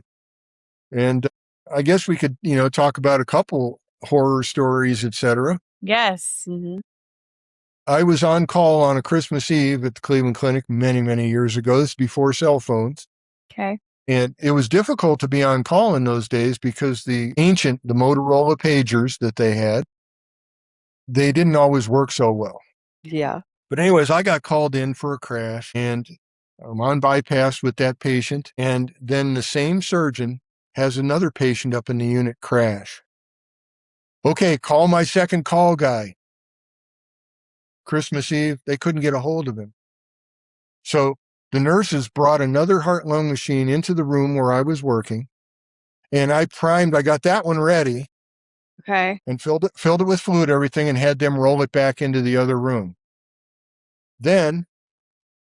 And I guess we could, talk about a couple horror stories, etc. Yes. Mm-hmm. I was on call on a Christmas Eve at the Cleveland Clinic many, many years ago. This is before cell phones. Okay. And it was difficult to be on call in those days because the Motorola pagers that they had, they didn't always work so well. Yeah. But anyways, I got called in for a crash and I'm on bypass with that patient. And then the same surgeon has another patient up in the unit crash. Okay, call my second call guy. Christmas Eve, they couldn't get a hold of him. So the nurses brought another heart-lung machine into the room where I was working. And I got that one ready. Okay. And filled it with fluid, everything, and had them roll it back into the other room. Then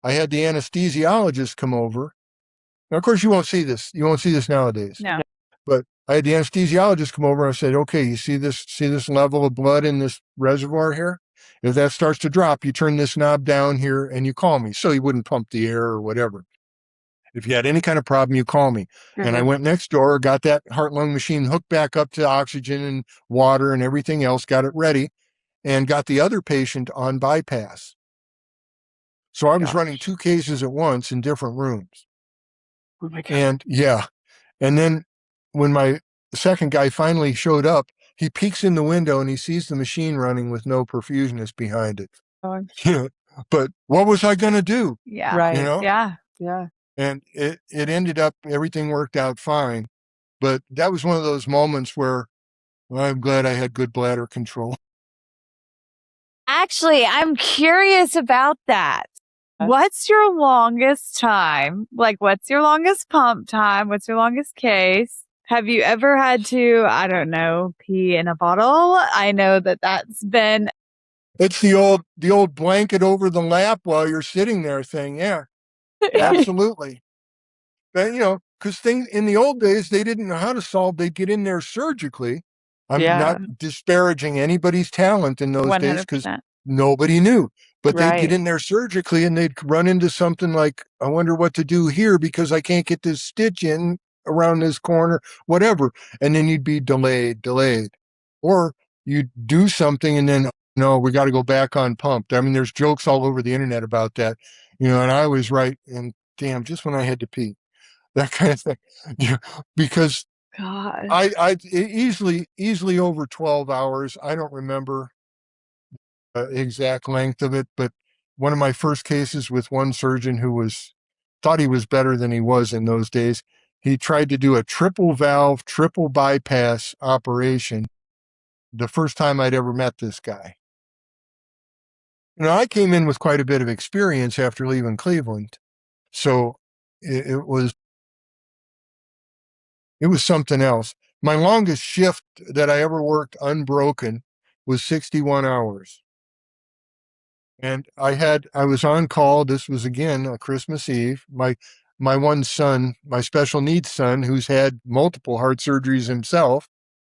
I had the anesthesiologist come over. Now, of course, you won't see this. You won't see this nowadays. No. But I had the anesthesiologist come over and I said, okay, you see this level of blood in this reservoir here? If that starts to drop, you turn this knob down here and you call me. So he wouldn't pump the air or whatever. If you had any kind of problem, you call me. And I went next door, got that heart-lung machine hooked back up to oxygen and water and everything else, got it ready, and got the other patient on bypass. So I was running 2 cases at once in different rooms. Oh my God. And yeah. And then when my second guy finally showed up, he peeks in the window and he sees the machine running with no perfusionist behind it. Yeah. But what was I going to do? Yeah. Right. You know? Yeah. Yeah. And it ended up, everything worked out fine. But that was one of those moments where, well, I'm glad I had good bladder control. Actually, I'm curious about that. What's your longest time? Like, what's your longest pump time? What's your longest case? Have you ever had to, I don't know, pee in a bottle? I know that that's been. It's the old blanket over the lap while you're sitting there thing. Yeah, absolutely. And, you know, because things in the old days, they didn't know how to solve. They'd get in there surgically. I'm not disparaging anybody's talent in those days because 100%. nobody knew. But they'd Right. get in there surgically and they'd run into something like, I wonder what to do here because I can't get this stitch in around this corner, whatever. And then you'd be delayed. Or you'd do something and then, no, we got to go back on pump. I mean, there's jokes all over the internet about that, you know, and I was right. And damn, just when I had to pee, that kind of thing. Yeah, because God. I easily over 12 hours. I don't remember exact length of it, but one of my first cases with one surgeon who thought he was better than he was in those days. He tried to do a triple valve, triple bypass operation. The first time I'd ever met this guy. You know, I came in with quite a bit of experience after leaving Cleveland. So it was something else. My longest shift that I ever worked unbroken was 61 hours. And I was on call. This was again a Christmas Eve. My one son, my special needs son, who's had multiple heart surgeries himself.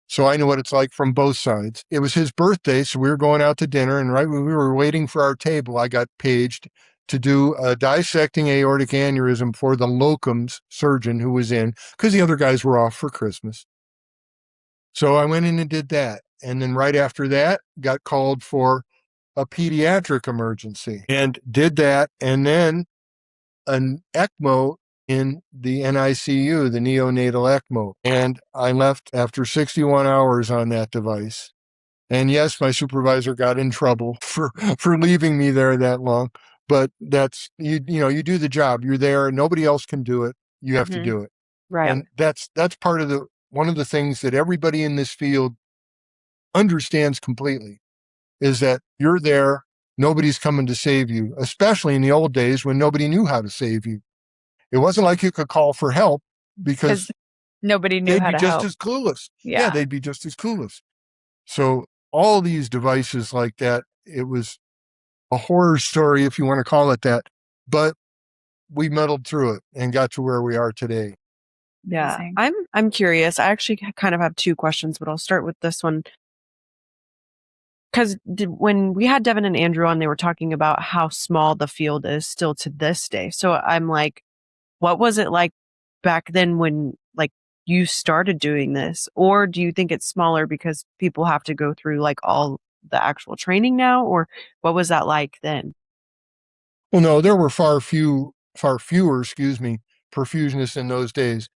So I know what it's like from both sides. It was his birthday, so we were going out to dinner, and right when we were waiting for our table, I got paged to do a dissecting aortic aneurysm for the locums surgeon who was in, because the other guys were off for Christmas. So I went in and did that. And then right after that, got called for a pediatric emergency and did that. And then an ECMO in the NICU, the neonatal ECMO. And I left after 61 hours on that device. And yes, my supervisor got in trouble for leaving me there that long. But that's, you know, you do the job. You're there. Nobody else can do it. You have to do it. Right. And that's part of one of the things that everybody in this field understands completely is that you're there. Nobody's coming to save you, especially in the old days when nobody knew how to save you. It wasn't like you could call for help because nobody knew they'd how be to just help. as clueless. Yeah. They'd be just as clueless. So all these devices like that, it was a horror story, if you want to call it that. But we muddled through it and got to where we are today. Yeah. Amazing. I'm curious. I actually kind of have 2 questions, but I'll start with this one. Because when we had Devin and Andrew on, they were talking about how small the field is still to this day. So I'm like, what was it like back then when like you started doing this? Or do you think it's smaller because people have to go through like all the actual training now? Or what was that like then? Well, no, there were far fewer, perfusionists in those days.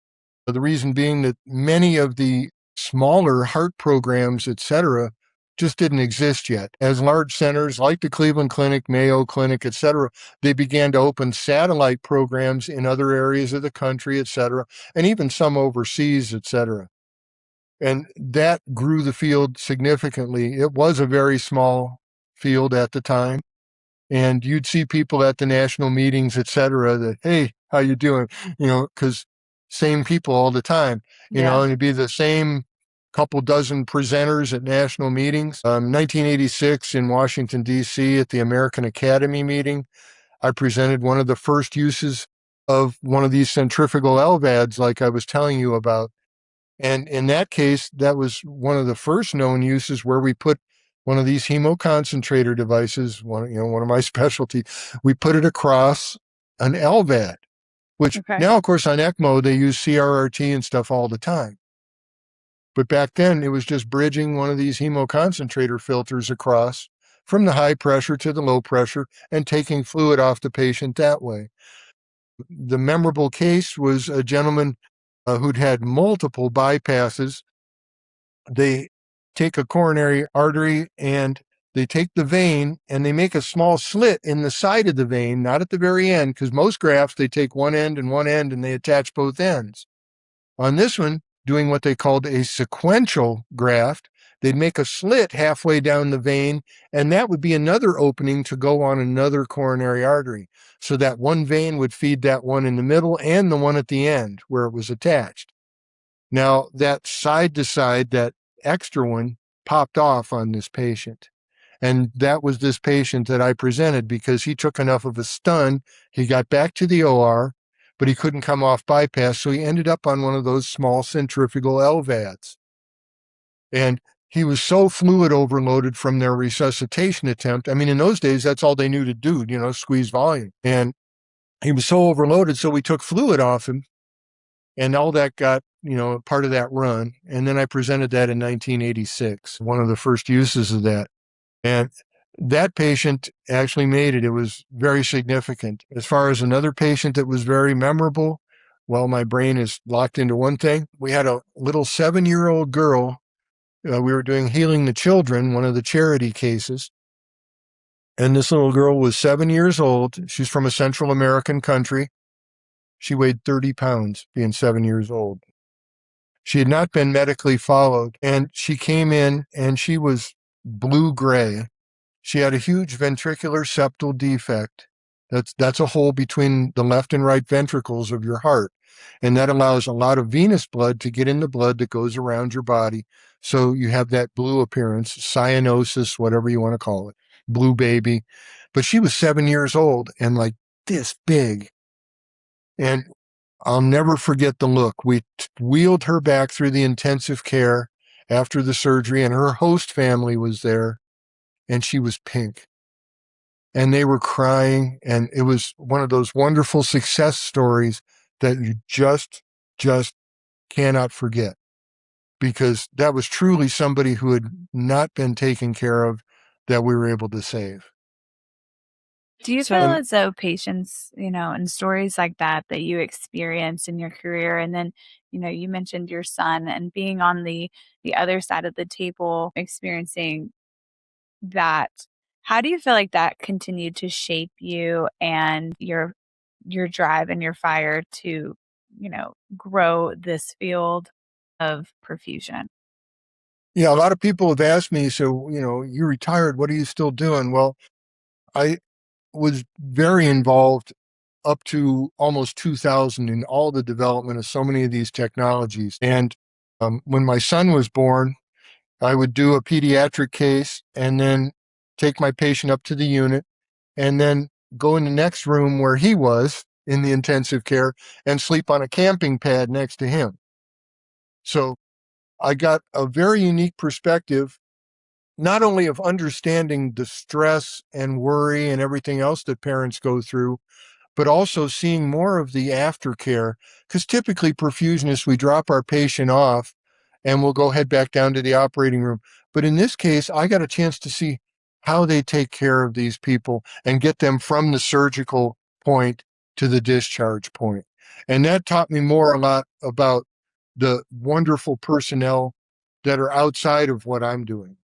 The reason being that many of the smaller heart programs, et cetera, just didn't exist yet. As large centers like the Cleveland Clinic, Mayo Clinic, et cetera, they began to open satellite programs in other areas of the country, et cetera, and even some overseas, et cetera. And that grew the field significantly. It was a very small field at the time. And you'd see people at the national meetings, et cetera, that, hey, how you doing? You know, because same people all the time, you know, and it'd be the same couple dozen presenters at national meetings. 1986 in Washington, D.C. at the American Academy meeting, I presented one of the first uses of one of these centrifugal LVADs like I was telling you about. And in that case, that was one of the first known uses where we put one of these hemoconcentrator devices, one of my specialty, we put it across an LVAD, which now, of course, on ECMO, they use CRRT and stuff all the time. But back then, it was just bridging one of these hemoconcentrator filters across from the high pressure to the low pressure and taking fluid off the patient that way. The memorable case was a gentleman who'd had multiple bypasses. They take a coronary artery and they take the vein and they make a small slit in the side of the vein, not at the very end, because most grafts, they take one end and they attach both ends. On this one, doing what they called a sequential graft, they'd make a slit halfway down the vein, and that would be another opening to go on another coronary artery. So that one vein would feed that one in the middle and the one at the end where it was attached. Now, that side to side, that extra one popped off on this patient. And that was this patient that I presented because he took enough of a stun. He got back to the OR, but he couldn't come off bypass. So he ended up on one of those small centrifugal LVADs. And he was so fluid overloaded from their resuscitation attempt. I mean, in those days, that's all they knew to do, squeeze volume. And he was so overloaded. So we took fluid off him. And all that got, part of that run. And then I presented that in 1986, one of the first uses of that. And that patient actually made it. It was very significant. As far as another patient that was very memorable, well, my brain is locked into one thing. We had a little 7-year-old girl. We were doing Healing the Children, one of the charity cases. And this little girl was 7 years old. She's from a Central American country. She weighed 30 pounds, being 7 years old. She had not been medically followed, and she came in and she was blue-gray. She had a huge ventricular septal defect. That's a hole between the left and right ventricles of your heart, and that allows a lot of venous blood to get in the blood that goes around your body, so you have that blue appearance, cyanosis, whatever you want to call it, blue baby. But she was 7 years old and like this big. And I'll never forget the look. We wheeled her back through the intensive care after the surgery, and her host family was there, and she was pink. And they were crying, and it was one of those wonderful success stories that you just cannot forget, because that was truly somebody who had not been taken care of that we were able to save. Do you feel as though patients, and stories like that you experience in your career, and then, you mentioned your son and being on the other side of the table, experiencing that, how do you feel like that continued to shape you and your drive and your fire to, grow this field of perfusion? Yeah, a lot of people have asked me, so, you retired, what are you still doing? Well, I was very involved up to almost 2000 in all the development of so many of these technologies. And when my son was born, I would do a pediatric case and then take my patient up to the unit and then go in the next room where he was in the intensive care and sleep on a camping pad next to him. So I got a very unique perspective, not only of understanding the stress and worry and everything else that parents go through, but also seeing more of the aftercare. Because typically perfusionists, we drop our patient off and we'll go head back down to the operating room. But in this case, I got a chance to see how they take care of these people and get them from the surgical point to the discharge point. And that taught me a lot about the wonderful personnel that are outside of what I'm doing.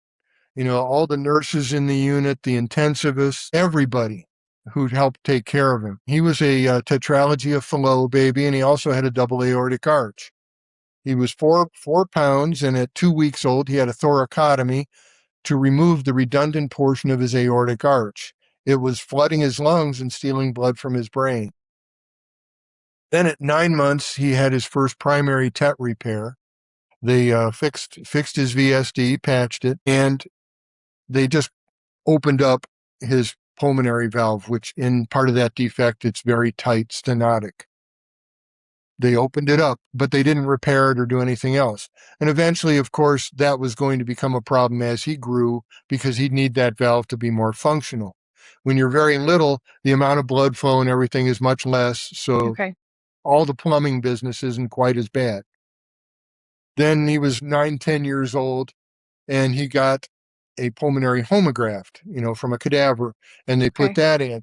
All the nurses in the unit, the intensivists, everybody who'd helped take care of him. He was a tetralogy of Fallot baby, and he also had a double aortic arch. He was 4 pounds, and at 2 weeks old, he had a thoracotomy to remove the redundant portion of his aortic arch. It was flooding his lungs and stealing blood from his brain. Then at 9 months, he had his first primary TET repair. They fixed his VSD, patched it, and they just opened up his pulmonary valve, which in part of that defect, it's very tight stenotic. They opened it up, but they didn't repair it or do anything else. And eventually, of course, that was going to become a problem as he grew because he'd need that valve to be more functional. When you're very little, the amount of blood flow and everything is much less. So Okay. all the plumbing business isn't quite as bad. Then he was 9, 10 years old, and he got a pulmonary homograft, from a cadaver, and they put Okay. that in.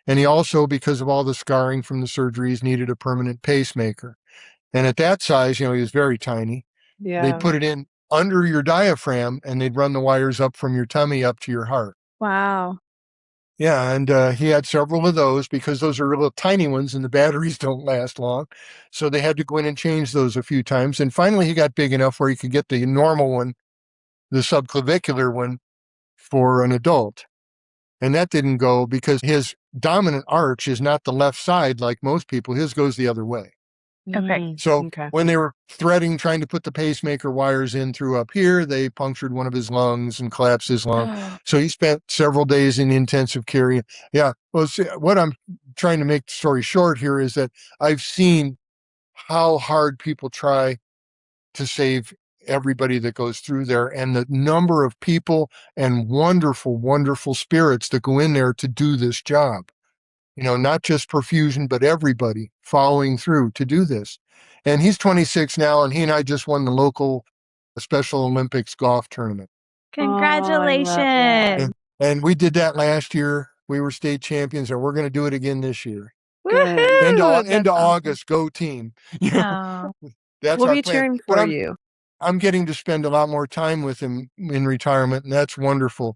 And he also, because of all the scarring from the surgeries, needed a permanent pacemaker. And at that size, he was very tiny. They'd Yeah. put it in under your diaphragm, and they'd run the wires up from your tummy up to your heart. Wow. Yeah, and he had several of those because those are little tiny ones and the batteries don't last long. So they had to go in and change those a few times. And finally, he got big enough where he could get the normal one, the subclavicular one, for an adult. And that didn't go because his dominant arch is not the left side like most people. His goes the other way. Okay. So Okay. when they were trying to put the pacemaker wires in through up here, they punctured one of his lungs and collapsed his lung. So he spent several days in intensive care. Yeah. Well, see, what I'm trying to make the story short here is that I've seen how hard people try to save everybody that goes through there, and the number of people and wonderful, wonderful spirits that go in there to do this job. Not just perfusion, but everybody following through to do this. And he's 26 now, and he and I just won the local Special Olympics golf tournament. Congratulations. And we did that last year. We were state champions, and we're going to do it again this year. Good. Woohoo! Into August, go team. Oh, That's We'll our be plan. cheering But for you. I'm getting to spend a lot more time with him in retirement, and that's wonderful.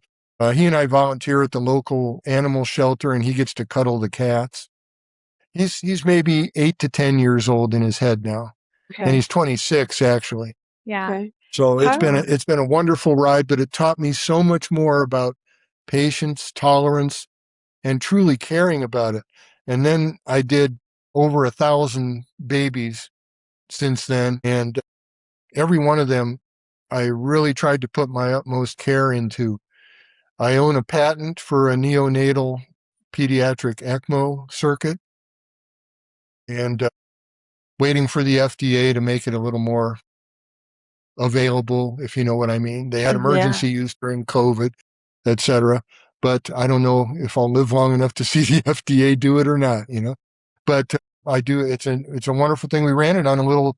He and I volunteer at the local animal shelter, and he gets to cuddle the cats. He's maybe 8 to 10 years old in his head now, and Okay. he's 26 actually. yeah. Okay. So How- it's been a wonderful ride, but it taught me so much more about patience, tolerance, and truly caring about it. And then I did over 1,000 babies since then, and every one of them I really tried to put my utmost care into. I own a patent for a neonatal pediatric ECMO circuit, and waiting for the FDA to make it a little more available, if you know what I mean. They had emergency use during COVID, etc. But I don't know if I'll live long enough to see the FDA do it or not, But I do. It's a wonderful thing. We ran it on a little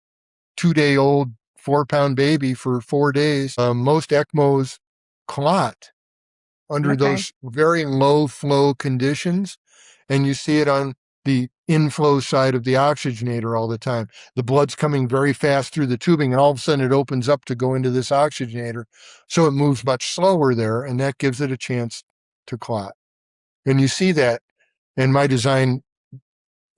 2-day-old 4-pound baby for 4 days. Most ECMOs clot under those very low flow conditions, and you see it on the inflow side of the oxygenator all the time. The blood's coming very fast through the tubing, and all of a sudden it opens up to go into this oxygenator. So it moves much slower there, and that gives it a chance to clot. And you see that, and my design,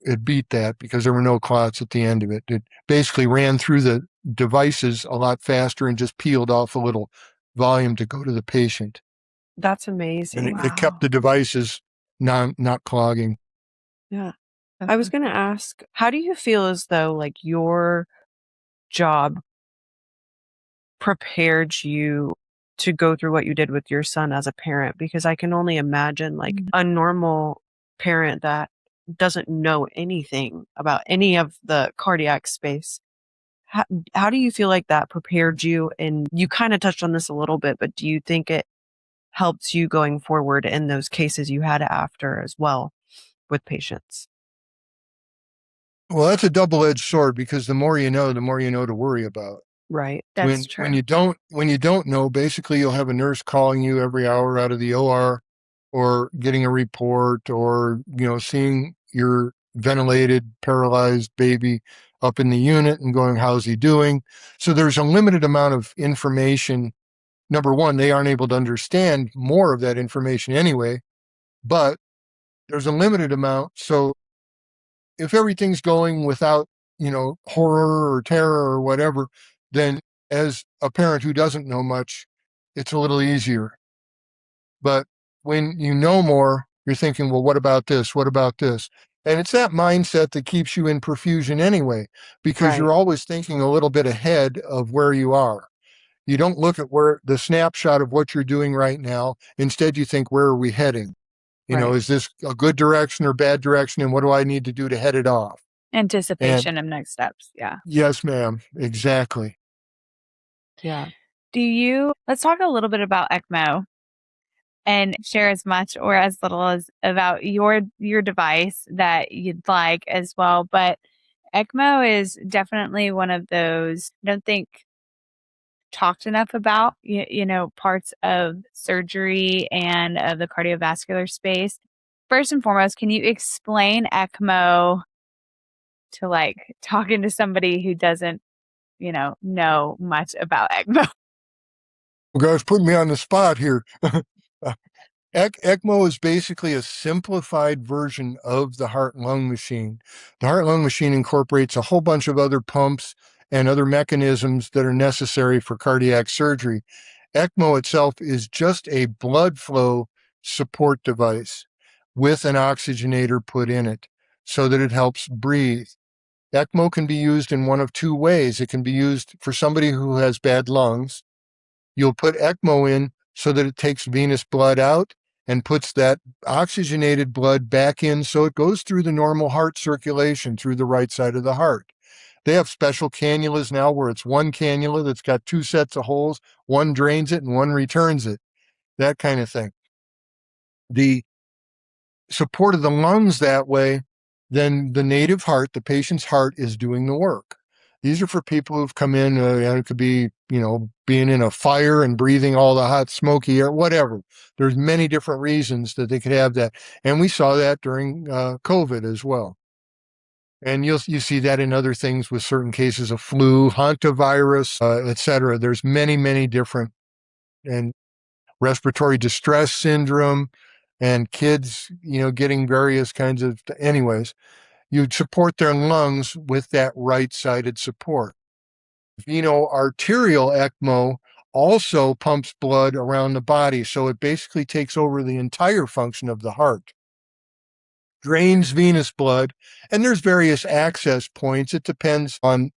it beat that because there were no clots at the end of it. It basically ran through the devices a lot faster and just peeled off a little volume to go to the patient. That's And amazing. it kept the devices not clogging. Yeah. I was going to ask, how do you feel as though like your job prepared you to go through what you did with your son as a parent? Because I can only imagine like a normal parent that doesn't know anything about any of the cardiac space. How do you feel like that prepared you? And you kind of touched on this a little bit, but do you think it helped you going forward in those cases you had after as well with patients? Well, that's a double-edged sword because the more you know to worry about. Right. That's true. When you don't know, basically you'll have a nurse calling you every hour out of the OR, or getting a report, or seeing your ventilated, paralyzed baby up in the unit and going, how's he doing? So there's a limited amount of information. Number one, they aren't able to understand more of that information anyway, but there's a limited amount. So if everything's going without, horror or terror or whatever, then as a parent who doesn't know much, it's a little easier. But when you know more, you're thinking, well, what about this? What about this? And it's that mindset that keeps you in perfusion anyway, because you're always thinking a little bit ahead of where you are. You don't look at where the snapshot of what you're doing right now. Instead, you think, where are we heading? Is this a good direction or bad direction? And what do I need to do to head it off? And Anticipation of next steps. Yeah. yes, ma'am, exactly. Yeah. Let's talk a little bit about ECMO and share as much or as little as about your device that you'd like as well. But ECMO is definitely one of those, I don't think talked enough about, parts of surgery and of the cardiovascular space. First and foremost, can you explain ECMO to like talking to somebody who doesn't, know much about ECMO? Well, guys, putting me on the spot here. ECMO is basically a simplified version of the heart and lung machine. The heart lung machine incorporates a whole bunch of other pumps and other mechanisms that are necessary for cardiac surgery. ECMO itself is just a blood flow support device with an oxygenator put in it so that it helps breathe. ECMO can be used in one of two ways. It can be used for somebody who has bad lungs. You'll put ECMO in so that it takes venous blood out and puts that oxygenated blood back in so it goes through the normal heart circulation through the right side of the heart. They have special cannulas now where it's one cannula that's got two sets of holes, one drains it and one returns it, that kind of thing. The support of the lungs that way, then the native heart, the patient's heart, is doing the work. These are for people who've come in, and it could be, being in a fire and breathing all the hot, smoky air, whatever. There's many different reasons that they could have that. And we saw that during COVID as well. And you see that in other things with certain cases of flu, hantavirus, et cetera. There's many, many different, and respiratory distress syndrome, and kids, getting various kinds of, anyways, you'd support their lungs with that right-sided support. Arterial ECMO also pumps blood around the body, so it basically takes over the entire function of the heart. Drains venous blood, and there's various access points. It depends on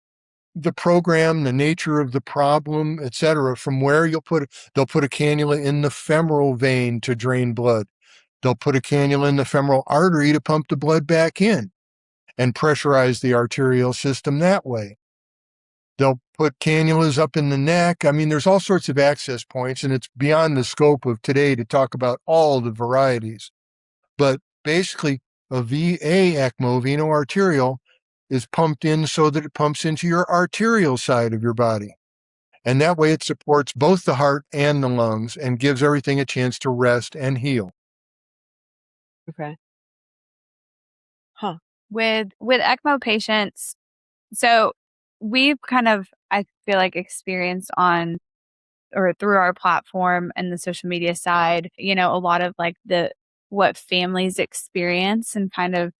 the program, the nature of the problem, etc. From where they'll put a cannula in the femoral vein to drain blood. They'll put a cannula in the femoral artery to pump the blood back in and pressurize the arterial system that way. They'll put cannulas up in the neck. I mean, there's all sorts of access points, and it's beyond the scope of today to talk about all the varieties. But basically, a VA ECMO, veno-arterial, is pumped in so that it pumps into your arterial side of your body. And that way it supports both the heart and the lungs and gives everything a chance to rest and heal. Okay. Huh. With ECMO patients, so we've kind of, I feel like, experienced on or through our platform and the social media side, a lot of like what families experience and kind of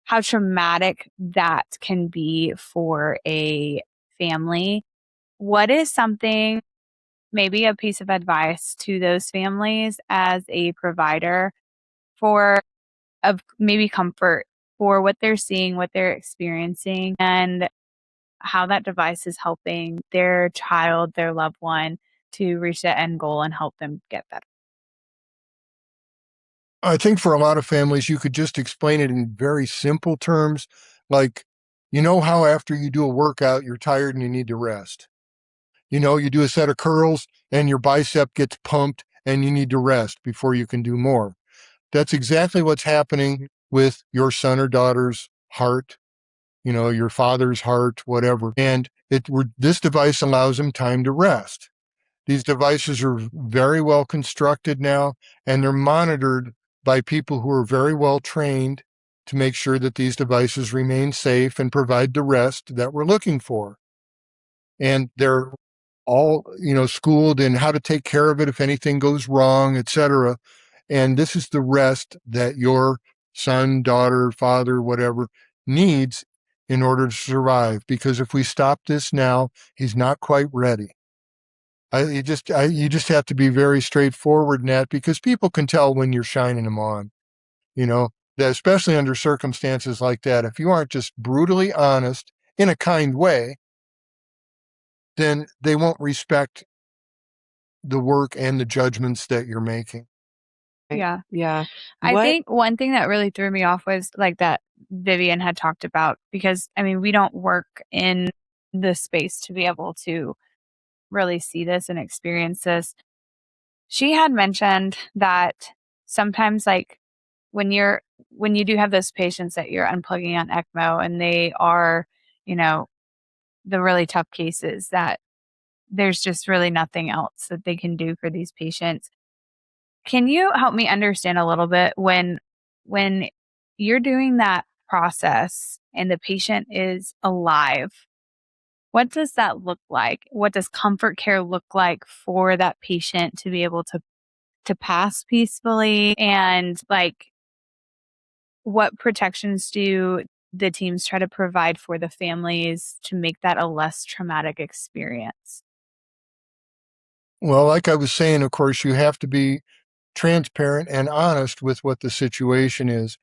how traumatic that can be for a family. What is something, maybe a piece of advice to those families as a provider for of maybe comfort for what they're seeing, what they're experiencing, and how that device is helping their child, their loved one to reach that end goal and help them get better? I think for a lot of families, you could just explain it in very simple terms, like, how after you do a workout, you're tired and you need to rest. You do a set of curls and your bicep gets pumped and you need to rest before you can do more. That's exactly what's happening with your son or daughter's heart, your father's heart, whatever. And this device allows them time to rest. These devices are very well constructed now, and they're monitored by people who are very well trained to make sure that these devices remain safe and provide the rest that we're looking for. And they're all, schooled in how to take care of it if anything goes wrong, etc. And this is the rest that your son, daughter, father, whatever needs in order to survive. Because if we stop this now, he's not quite ready. You just have to be very straightforward in that, because people can tell when you're shining them on, that especially under circumstances like that. If you aren't just brutally honest in a kind way, then they won't respect the work and the judgments that you're making. Yeah. Yeah. I What? think one thing that really threw me off was like that Vivian had talked about because I mean, we don't work in the space to be able to really see this and experience this. She had mentioned that sometimes like when you do have those patients that you're unplugging on ECMO and they are, you know, the really tough cases that there's just really nothing else that they can do for these patients. Can you help me understand a little bit when you're doing that process and the patient is alive? What does that look like? What does comfort care look like for that patient to be able to pass peacefully? And like what protections do the teams try to provide for the families to make that a less traumatic experience? Well, like I was saying, of course, you have to be transparent and honest with what the situation is.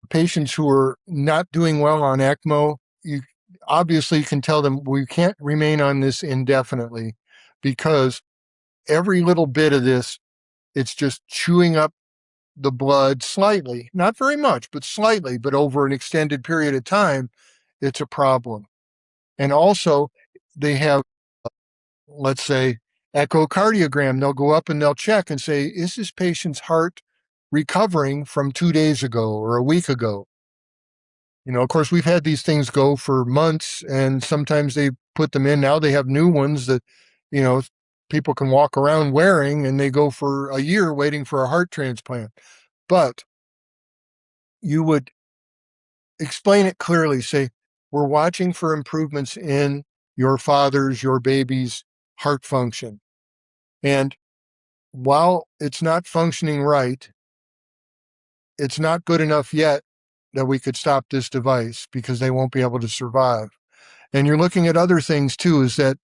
Patients who are not doing well on ECMO, you obviously can tell them we can't remain on this indefinitely because every little bit of this, it's just chewing up the blood slightly, not very much, but slightly, but over an extended period of time, it's a problem. And also, they have, let's say, echocardiogram. They'll go up and they'll check and say, is this patient's heart recovering from 2 days ago or a week ago? Of course, we've had these things go for months and sometimes they put them in. Now they have new ones that, you know, people can walk around wearing and they go for a year waiting for a heart transplant. But you would explain it clearly. Say, we're watching for improvements in your baby's heart function. And while it's not functioning right, it's not good enough yet that we could stop this device because they won't be able to survive. And you're looking at other things too, is that,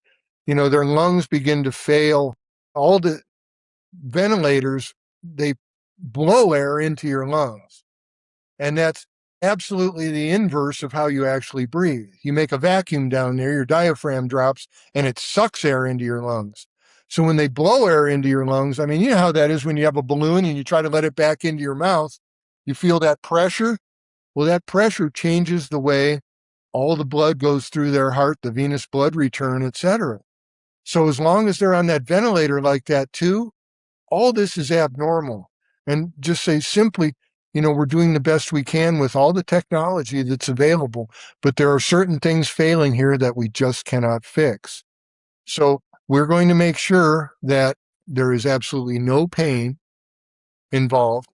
their lungs begin to fail. All the ventilators, they blow air into your lungs. And that's absolutely the inverse of how you actually breathe. You make a vacuum down there, your diaphragm drops, and it sucks air into your lungs. So when they blow air into your lungs, I mean, you know how that is when you have a balloon and you try to let it back into your mouth. You feel that pressure? Well, that pressure changes the way all the blood goes through their heart, the venous blood return, etc. So as long as they're on that ventilator like that too, all this is abnormal. And just say simply, we're doing the best we can with all the technology that's available, but there are certain things failing here that we just cannot fix. So we're going to make sure that there is absolutely no pain involved.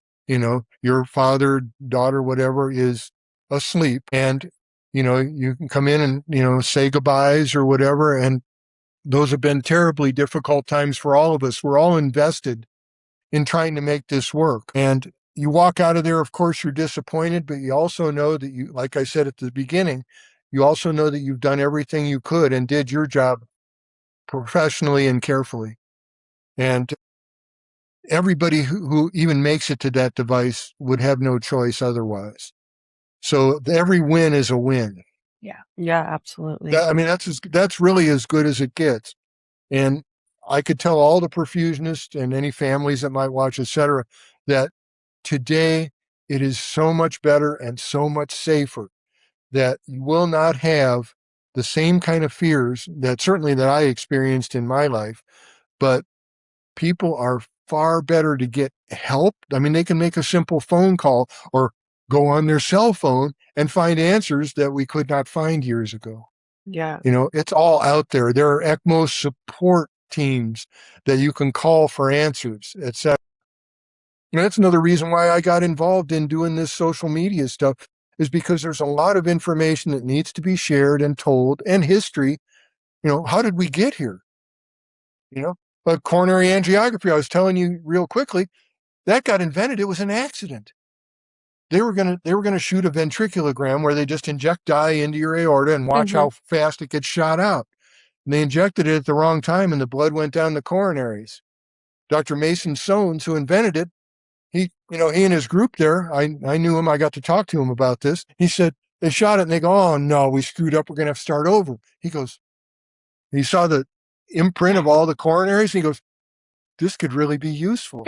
Your father, daughter, whatever is asleep and, you can come in and, say goodbyes or whatever. And those have been terribly difficult times for all of us. We're all invested in trying to make this work. And you walk out of there, of course, you're disappointed, but you also know that you, like I said at the beginning, you also know that you've done everything you could and did your job professionally and carefully. And everybody who even makes it to that device would have no choice otherwise. So every win is a win. Yeah. Yeah, absolutely. I mean, that's really as good as it gets. And I could tell all the perfusionists and any families that might watch, et cetera, that today it is so much better and so much safer that you will not have the same kind of fears that certainly that I experienced in my life, but people are far better to get help. I mean, they can make a simple phone call or go on their cell phone and find answers that we could not find years ago. Yeah. It's all out there. There are ECMO support teams that you can call for answers, etc. That's another reason why I got involved in doing this social media stuff, is because there's a lot of information that needs to be shared and told, and history. How did we get here? But coronary angiography, I was telling you real quickly, that got invented. It was an accident. They were gonna shoot a ventriculogram where they just inject dye into your aorta and watch how fast it gets shot out. And they injected it at the wrong time, and the blood went down the coronaries. Dr. Mason Sones, who invented it, he and his group there, I knew him. I got to talk to him about this. He said they shot it and they go, oh no, we screwed up. We're gonna have to start over. He saw the imprint of all the coronaries. And he goes, this could really be useful.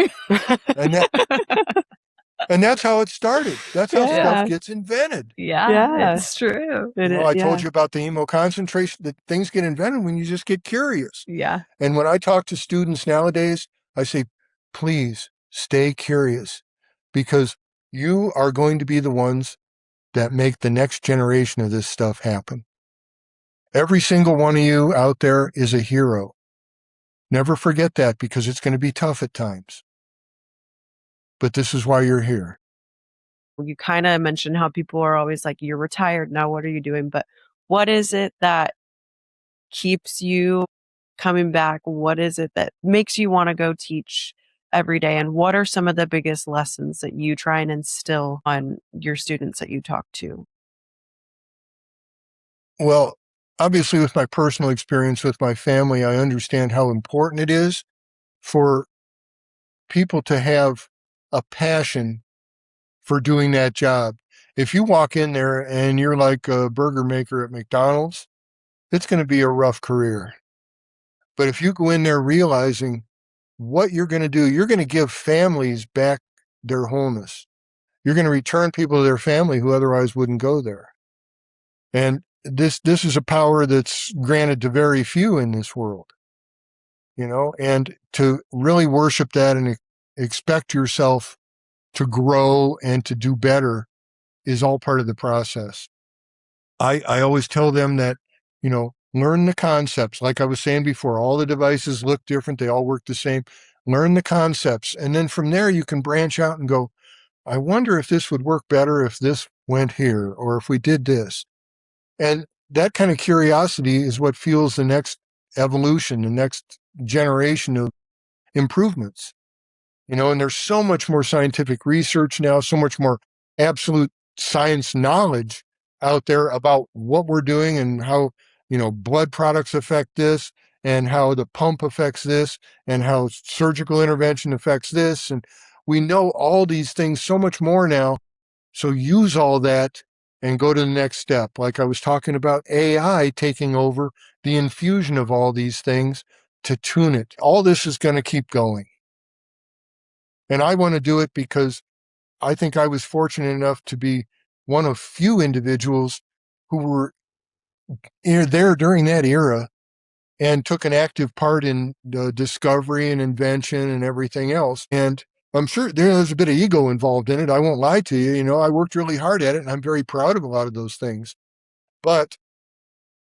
And that's how it started. That's how stuff gets invented. Yeah, it's true. I told you about the hemoconcentration, that things get invented when you just get curious. Yeah. And when I talk to students nowadays, I say, please stay curious, because you are going to be the ones that make the next generation of this stuff happen. Every single one of you out there is a hero. Never forget that, because it's going to be tough at times. But this is why you're here. You kind of mentioned how people are always like, you're retired now, what are you doing? But what is it that keeps you coming back? What is it that makes you want to go teach every day? And what are some of the biggest lessons that you try and instill on your students that you talk to? Well, obviously, with my personal experience with my family, I understand how important it is for people to have a passion for doing that job. If you walk in there and you're like a burger maker at McDonald's, it's going to be a rough career. But if you go in there realizing what you're going to do, you're going to give families back their wholeness. You're going to return people to their family who otherwise wouldn't go there. And this is a power that's granted to very few in this world, and to really worship that and expect yourself to grow and to do better is all part of the process. I always tell them that, learn the concepts. Like I was saying before, all the devices look different. They all work the same. Learn the concepts. And then from there, you can branch out and go, I wonder if this would work better if this went here, or if we did this. And that kind of curiosity is what fuels the next evolution, the next generation of improvements. And there's so much more scientific research now, so much more absolute science knowledge out there about what we're doing and how, blood products affect this, and how the pump affects this, and how surgical intervention affects this. And we know all these things so much more now. So use all that and go to the next step. Like I was talking about AI taking over the infusion of all these things to tune it. All this is going to keep going. And I want to do it because I think I was fortunate enough to be one of few individuals who were there during that era and took an active part in discovery and invention and everything else. And I'm sure there's a bit of ego involved in it. I won't lie to you. I worked really hard at it, and I'm very proud of a lot of those things. But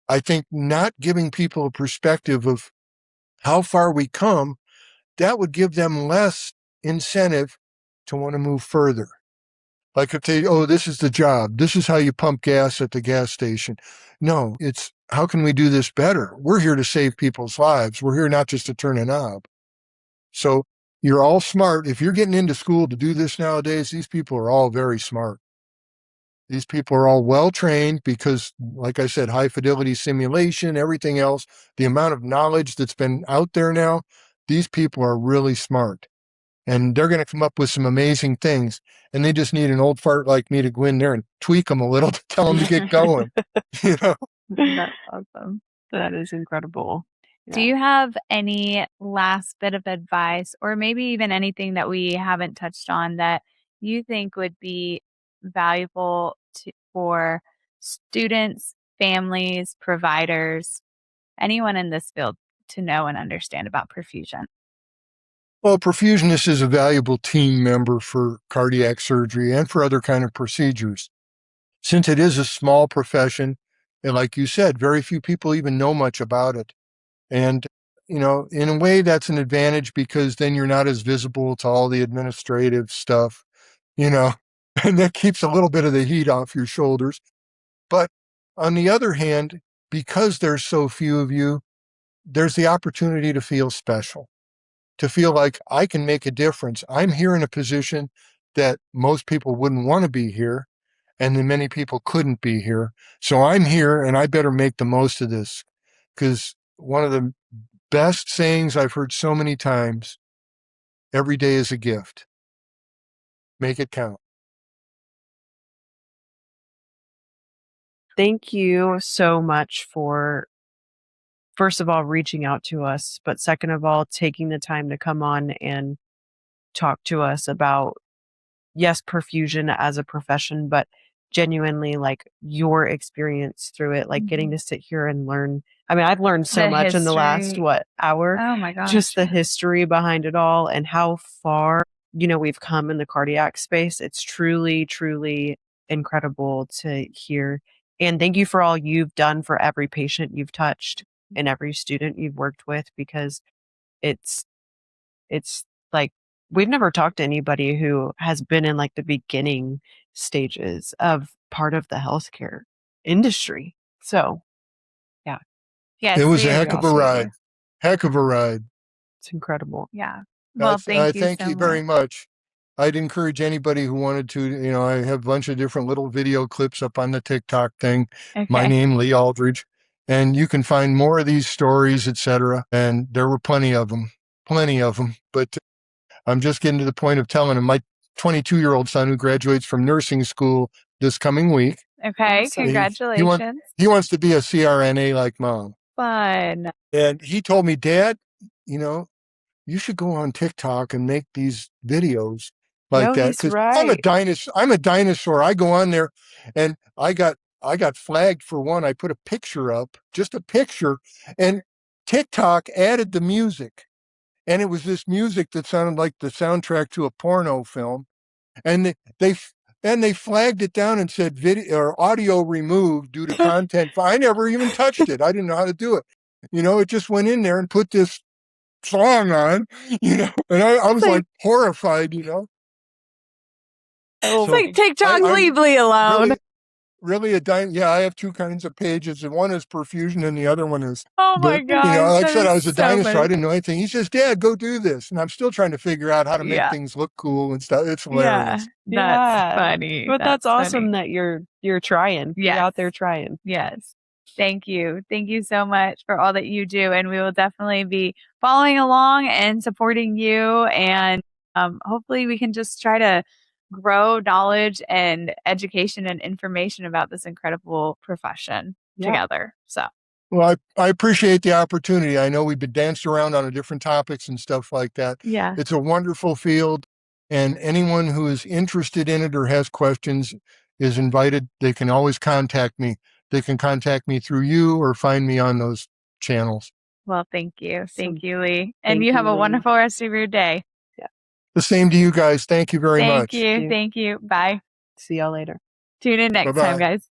I think not giving people a perspective of how far we come, that would give them less incentive to want to move further. Like if this is the job, this is how you pump gas at the gas station. No, it's how can we do this better? We're here to save people's lives. We're here not just to turn a knob. So you're all smart. If you're getting into school to do this nowadays, these people are all very smart. These people are all well trained because, like I said, high fidelity simulation, everything else, the amount of knowledge that's been out there now, these people are really smart. And they're going to come up with some amazing things. And they just need an old fart like me to go in there and tweak them a little to tell them to get going. That's awesome. That is incredible. Do you have any last bit of advice, or maybe even anything that we haven't touched on that you think would be valuable for students, families, providers, anyone in this field to know and understand about perfusion? Well, a perfusionist is a valuable team member for cardiac surgery and for other kind of procedures. Since it is a small profession, and like you said, very few people even know much about it. And, in a way, that's an advantage because then you're not as visible to all the administrative stuff, and that keeps a little bit of the heat off your shoulders. But on the other hand, because there's so few of you, there's the opportunity to feel special, to feel like I can make a difference. I'm here in a position that most people wouldn't want to be here, and then many people couldn't be here. So I'm here, and I better make the most of this, because one of the best sayings I've heard so many times, every day is a gift. Make it count. Thank you so much for first of all, reaching out to us, but second of all, taking the time to come on and talk to us about, yes, perfusion as a profession, but genuinely like your experience through it, like getting to sit here and learn. I mean, I've learned so The much in the last, history. hour, Oh my gosh. just the history behind it all and how far, we've come in the cardiac space. It's truly, truly incredible to hear. And thank you for all you've done for every patient you've touched and every student you've worked with, because it's like we've never talked to anybody who has been in like the beginning stages of part of the healthcare industry. So yeah, Yes, It was a we heck of a also ride. there. Heck of a ride. It's incredible. Yeah. I, Well, th- I thank you thank so you very much. much. I'd encourage anybody who wanted to, I have a bunch of different little video clips up on the TikTok thing. My Okay. name, Lee Aldridge. And you can find more of these stories, etc. And there were plenty of them. But I'm just getting to the point of telling them my 22-year-old son who graduates from nursing school this coming week. Okay. Awesome. Congratulations. He wants to be a CRNA like mom. Fun. And he told me, Dad, you should go on TikTok and make these videos like No, that. he's Because right. I'm a dinosaur. I go on there and I got flagged for one. I put a picture up, just a picture, and TikTok added the music. And it was this music that sounded like the soundtrack to a porno film. And they flagged it down and said video or audio removed due to content. I never even touched it. I didn't know how to do it. It just went in there and put this song on, and I was like horrified, Oh, It's like TikTok, I'm leave Lee alone. really I have two kinds of pages, and one is perfusion and the other one is, Oh my but gosh. like I that said, I is was a so dinosaur. funny. I didn't know anything. He says, Dad, go do this. And I'm still trying to figure out how to make Yeah. things look cool and stuff. It's Yeah. hilarious. That's funny. But that's awesome funny. that you're trying. You're Yes. out there trying. Yes. Thank you. Thank you so much for all that you do. And we will definitely be following along and supporting you. And hopefully we can just try to grow knowledge and education and information about this incredible profession together. So, Well, I appreciate the opportunity. I know we've been danced around on different topics and stuff like that. yeah. It's a wonderful field, and anyone who is interested in it or has questions is invited. They can always contact me. They can contact me through you or find me on those channels. Well, thank you. Thank Awesome. you, Lee. And Thank you have you, a Lee. wonderful rest of your day. The same to you guys. Thank you very much. Thank you. Thank you. Bye. See y'all later. Tune in next Bye-bye. time, guys.